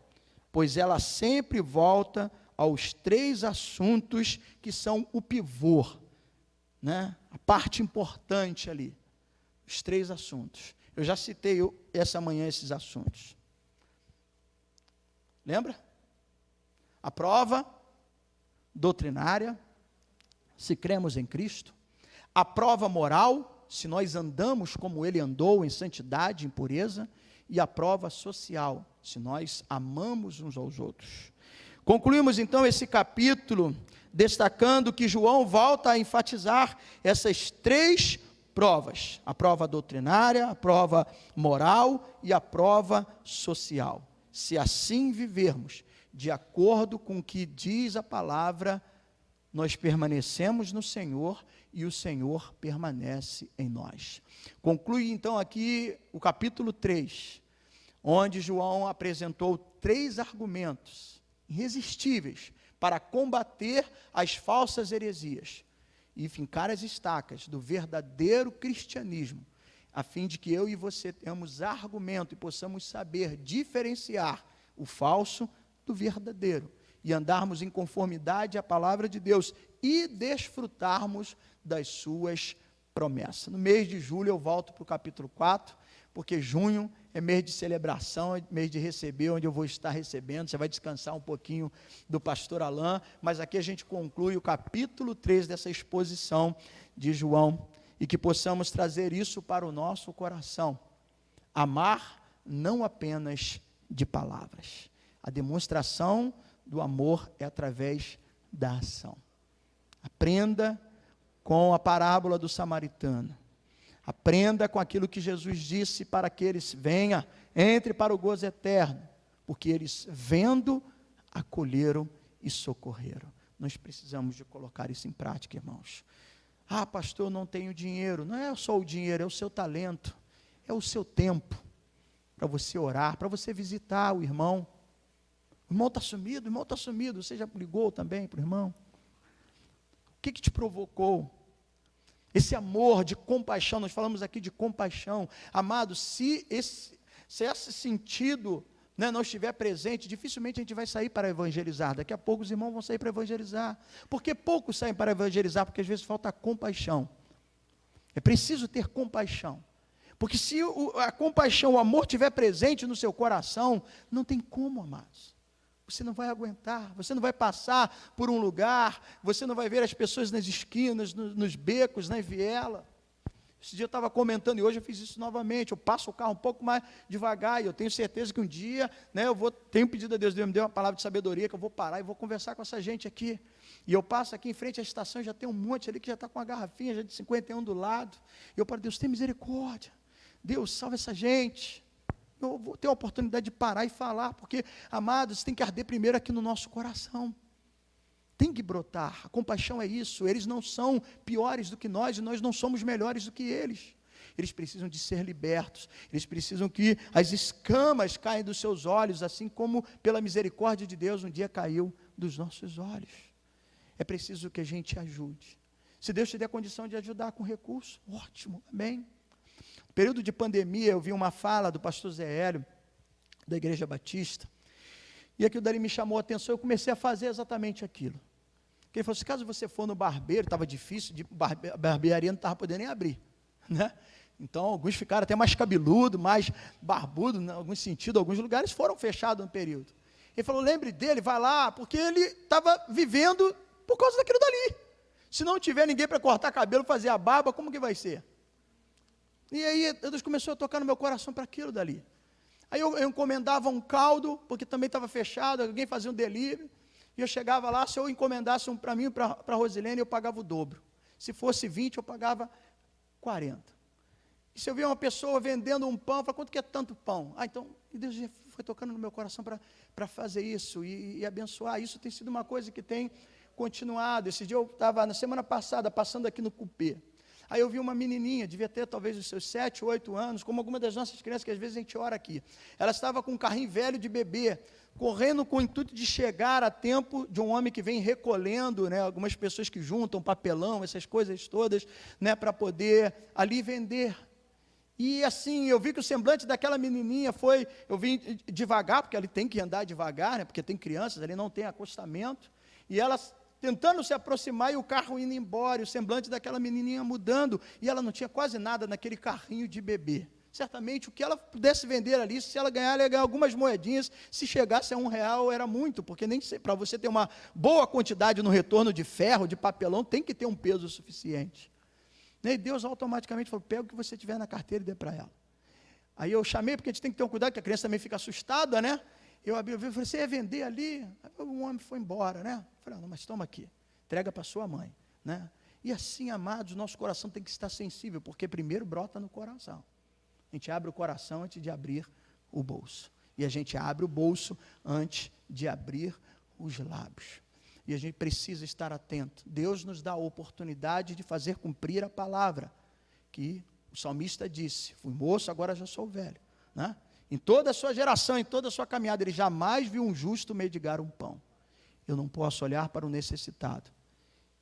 pois ela sempre volta aos 3 assuntos que são o pivô, né, a parte importante ali, os 3 assuntos. Eu já citei essa manhã esses assuntos. Lembra? A prova doutrinária, se cremos em Cristo. A prova moral, se nós andamos como Ele andou, em santidade, em pureza. E a prova social, se nós amamos uns aos outros. Concluímos então esse capítulo, destacando que João volta a enfatizar essas 3 provas. A prova doutrinária, a prova moral e a prova social. Se assim vivermos, de acordo com o que diz a palavra, nós permanecemos no Senhor e o Senhor permanece em nós. Conclui então aqui o capítulo 3, onde João apresentou 3 argumentos irresistíveis para combater as falsas heresias e fincar as estacas do verdadeiro cristianismo, a fim de que eu e você tenhamos argumento e possamos saber diferenciar o falso do verdadeiro, e andarmos em conformidade à palavra de Deus, e desfrutarmos das suas promessas. No mês de julho eu volto para o capítulo 4, porque junho é mês de celebração, é mês de receber, onde eu vou estar recebendo, você vai descansar um pouquinho do pastor Alain, mas aqui a gente conclui o capítulo 3 dessa exposição de João, e que possamos trazer isso para o nosso coração. Amar não apenas de palavras. A demonstração do amor é através da ação. Aprenda com a parábola do samaritano. Aprenda com aquilo que Jesus disse para que eles venham, entre para o gozo eterno, porque eles, vendo, acolheram e socorreram. Nós precisamos de colocar isso em prática, irmãos. Ah, pastor, eu não tenho dinheiro. Não é só o dinheiro, é o seu talento, é o seu tempo para você orar, para você visitar o irmão. O irmão está sumido, você já ligou também para o irmão? O que te provocou? Esse amor de compaixão, nós falamos aqui de compaixão. Amado, se esse sentido, né, não estiver presente, dificilmente a gente vai sair para evangelizar. Daqui a pouco os irmãos vão sair para evangelizar. Por que poucos saem para evangelizar? Porque às vezes falta compaixão. É preciso ter compaixão. Porque se a compaixão, o amor estiver presente no seu coração, não tem como, amados. Você não vai aguentar, você não vai passar por um lugar, você não vai ver as pessoas nas esquinas, nos becos, na viela. Esse dia eu estava comentando, e hoje eu fiz isso novamente, eu passo o carro um pouco mais devagar, e eu tenho certeza que um dia, né, tenho pedido a Deus me deu uma palavra de sabedoria, que eu vou parar e vou conversar com essa gente aqui. E eu passo aqui em frente à estação, já tem um monte ali que já está com uma garrafinha, já de 51 do lado, e eu falo, Deus, tem misericórdia, Deus, salva essa gente. Eu vou ter a oportunidade de parar e falar, porque, amados, tem que arder primeiro aqui no nosso coração. Tem que brotar. A compaixão é isso. Eles não são piores do que nós e nós não somos melhores do que eles. Eles precisam de ser libertos. Eles precisam que as escamas caem dos seus olhos, assim como pela misericórdia de Deus um dia caiu dos nossos olhos. É preciso que a gente ajude. Se Deus te der condição de ajudar com recurso, ótimo, amém. No período de pandemia, eu vi uma fala do pastor Zé Hélio, da Igreja Batista, e aquilo dali me chamou a atenção, eu comecei a fazer exatamente aquilo. Ele falou assim, caso você for no barbeiro, estava difícil, a barbearia não estava podendo nem abrir, né? Então, alguns ficaram até mais cabeludo, mais barbudo, em algum sentido, alguns lugares foram fechados no período. Ele falou, lembre dele, vai lá, porque ele estava vivendo por causa daquilo dali. Se não tiver ninguém para cortar cabelo, fazer a barba, como que vai ser? E aí, Deus começou a tocar no meu coração para aquilo dali. Aí eu encomendava um caldo, porque também estava fechado, alguém fazia um delivery, e eu chegava lá, se eu encomendasse um para mim e para a Rosilene, eu pagava o dobro. Se fosse 20, eu pagava 40. E se eu via uma pessoa vendendo um pão, eu falava, quanto que é tanto pão? Então, e Deus foi tocando no meu coração para fazer isso e abençoar. Isso tem sido uma coisa que tem continuado. Esse dia eu estava, na semana passada, passando aqui no Cupê. Aí eu vi uma menininha, devia ter talvez os seus 7, 8 anos, como alguma das nossas crianças, que às vezes a gente ora aqui. Ela estava com um carrinho velho de bebê, correndo com o intuito de chegar a tempo de um homem que vem recolhendo, né, algumas pessoas que juntam papelão, essas coisas todas, né, para poder ali vender. E assim, eu vi que o semblante daquela menininha foi, eu vim devagar, porque ali tem que andar devagar, né, porque tem crianças, ali não tem acostamento, e ela tentando se aproximar e o carro indo embora, e o semblante daquela menininha mudando, e ela não tinha quase nada naquele carrinho de bebê. Certamente o que ela pudesse vender ali, se ela ganhar, ela ia ganhar algumas moedinhas, se chegasse a R$1 era muito, porque nem para você ter uma boa quantidade no retorno de ferro, de papelão, tem que ter um peso suficiente. E Deus automaticamente falou, pega o que você tiver na carteira e dê para ela. Aí eu chamei, porque a gente tem que ter um cuidado, que a criança também fica assustada, né? Eu abri o vidro e falei, você ia vender ali? Aí o homem foi embora, né? Eu falei, não, mas toma aqui, entrega para sua mãe, né? E assim, amados, nosso coração tem que estar sensível, porque primeiro brota no coração. A gente abre o coração antes de abrir o bolso. E a gente abre o bolso antes de abrir os lábios. E a gente precisa estar atento. Deus nos dá a oportunidade de fazer cumprir a palavra, que o salmista disse, fui moço, agora já sou velho, né? Em toda a sua geração, em toda a sua caminhada, ele jamais viu um justo mendigar um pão. Eu não posso olhar para o necessitado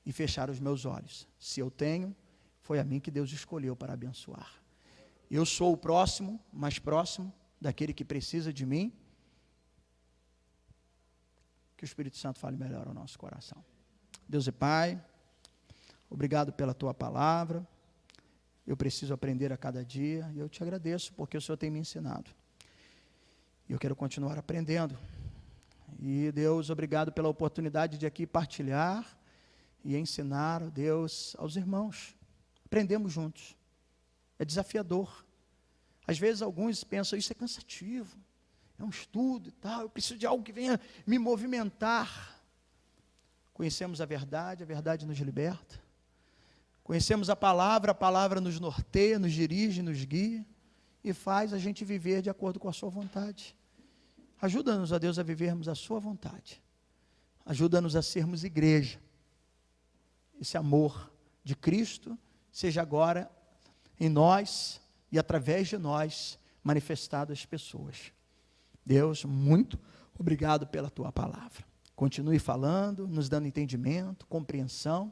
e fechar os meus olhos. Se eu tenho, foi a mim que Deus escolheu para abençoar. Eu sou o próximo, mais próximo daquele que precisa de mim. Que o Espírito Santo fale melhor ao nosso coração. Deus e Pai, obrigado pela Tua palavra. Eu preciso aprender a cada dia e eu te agradeço porque o Senhor tem me ensinado. E eu quero continuar aprendendo. E Deus, obrigado pela oportunidade de aqui partilhar e ensinar, Deus, aos irmãos. Aprendemos juntos. É desafiador. Às vezes alguns pensam, isso é cansativo, é um estudo e tal, eu preciso de algo que venha me movimentar. Conhecemos a verdade nos liberta. Conhecemos a palavra nos norteia, nos dirige, nos guia e faz a gente viver de acordo com a sua vontade. Ajuda-nos, ó Deus, a vivermos a sua vontade. ajuda-nos a sermos igreja. Esse amor de Cristo seja agora em nós e através de nós manifestado às pessoas. Deus, muito obrigado pela tua palavra. Continue falando, nos dando entendimento, compreensão.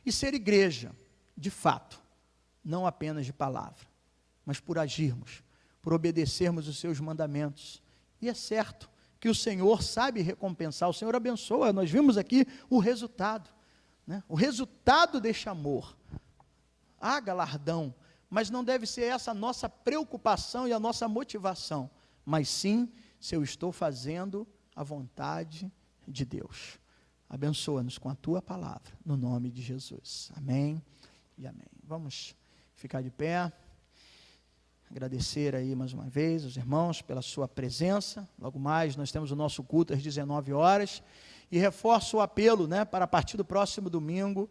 E ser igreja, de fato, não apenas de palavra, mas por agirmos, por obedecermos os seus mandamentos. E é certo que o Senhor sabe recompensar, o Senhor abençoa. Nós vimos aqui o resultado, né? O resultado deste amor. Há galardão, mas não deve ser essa a nossa preocupação e a nossa motivação, mas sim se eu estou fazendo a vontade de Deus. Abençoa-nos com a tua palavra, no nome de Jesus. Amém e amém. Vamos ficar de pé. Agradecer aí mais uma vez os irmãos pela sua presença. Logo mais nós temos o nosso culto às 19 horas. E reforço o apelo, né, para a partir do próximo domingo,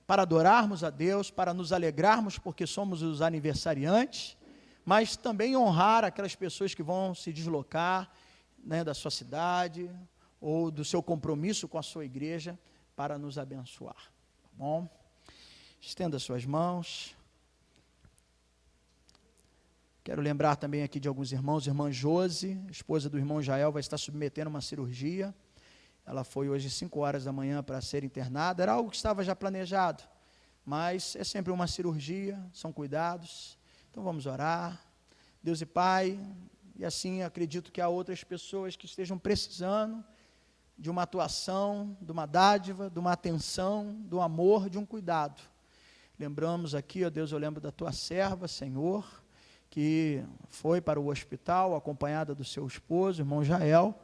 para adorarmos a Deus, para nos alegrarmos porque somos os aniversariantes, mas também honrar aquelas pessoas que vão se deslocar, né, da sua cidade ou do seu compromisso com a sua igreja para nos abençoar. Tá bom? Estenda suas mãos. Quero lembrar também aqui de alguns irmãos. Irmã Josi, esposa do irmão Jael, vai estar submetendo uma cirurgia. Ela foi hoje às 5 horas da manhã para ser internada. Era algo que estava já planejado, mas é sempre uma cirurgia, são cuidados. Então vamos orar. Deus e Pai, e assim acredito que há outras pessoas que estejam precisando de uma atuação, de uma dádiva, de uma atenção, do amor, de um cuidado. Lembramos aqui, ó Deus, eu lembro da tua serva, Senhor, que foi para o hospital, acompanhada do seu esposo, irmão Jael,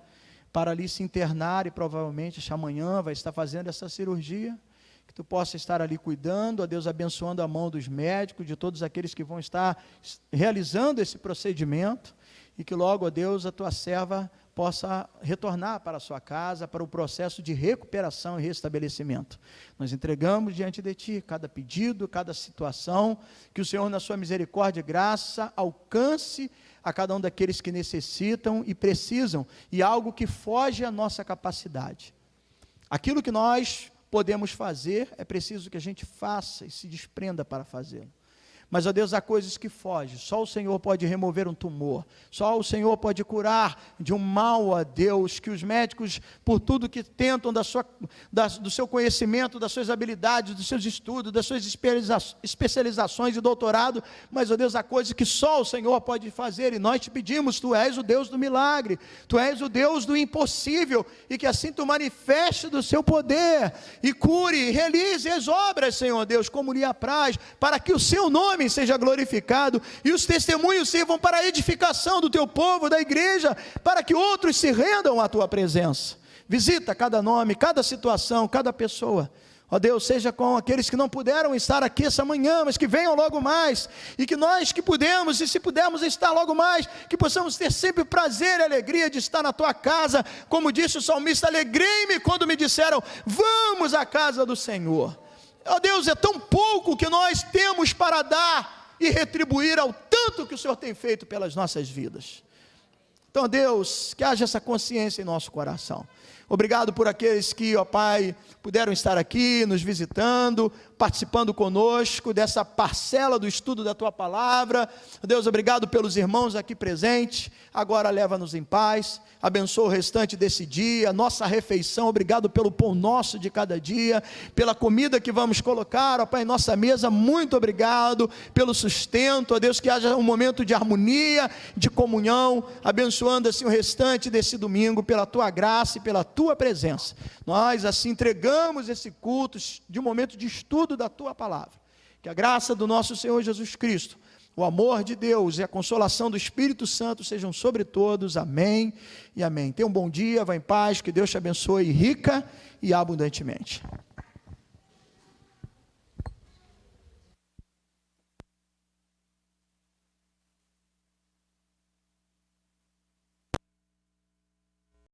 para ali se internar e provavelmente esta manhã vai estar fazendo essa cirurgia, que tu possa estar ali cuidando, ó Deus, abençoando a mão dos médicos, de todos aqueles que vão estar realizando esse procedimento, e que logo, ó Deus, a tua serva possa retornar para a sua casa, para o processo de recuperação e restabelecimento. Nós entregamos diante de Ti cada pedido, cada situação, que o Senhor, na sua misericórdia e graça, alcance a cada um daqueles que necessitam e precisam, e algo que foge à nossa capacidade. Aquilo que nós podemos fazer, é preciso que a gente faça e se desprenda para fazê-lo. Mas, ó Deus, há coisas que fogem. Só o Senhor pode remover um tumor. Só o Senhor pode curar de um mal, ó Deus, que os médicos, por tudo que tentam do seu conhecimento, das suas habilidades, dos seus estudos, das suas especializações e doutorado, mas, ó Deus, há coisas que só o Senhor pode fazer, e nós te pedimos, Tu és o Deus do milagre, Tu és o Deus do impossível, e que assim Tu manifeste do seu poder, e cure, e realize as obras, Senhor Deus, como lhe apraz, para que o seu nome seja glorificado, e os testemunhos sirvam para a edificação do teu povo, da igreja, para que outros se rendam à tua presença. Visita cada nome, cada situação, cada pessoa. Ó Deus, seja com aqueles que não puderam estar aqui essa manhã, mas que venham logo mais, e que nós que pudemos, e se pudermos estar logo mais, que possamos ter sempre prazer e alegria de estar na tua casa, como disse o salmista, alegrei-me quando me disseram, vamos à casa do Senhor. Ó Deus, é tão pouco que nós temos para dar e retribuir ao tanto que o Senhor tem feito pelas nossas vidas. Então, Deus, que haja essa consciência em nosso coração. Obrigado por aqueles que, ó Pai, puderam estar aqui, nos visitando, participando conosco dessa parcela do estudo da Tua Palavra. Deus, obrigado pelos irmãos aqui presentes. Agora leva-nos em paz, abençoa o restante desse dia, nossa refeição. Obrigado pelo pão nosso de cada dia, pela comida que vamos colocar, ó Pai, em nossa mesa. Muito obrigado pelo sustento, ó Deus, que haja um momento de harmonia, de comunhão, abençoando assim o restante desse domingo, pela Tua graça e pela Tua presença. Nós assim entregamos esse culto de um momento de estudo da Tua Palavra. Que a graça do nosso Senhor Jesus Cristo, o amor de Deus e a consolação do Espírito Santo sejam sobre todos. Amém e amém. Tenha um bom dia, vá em paz, que Deus te abençoe rica e abundantemente.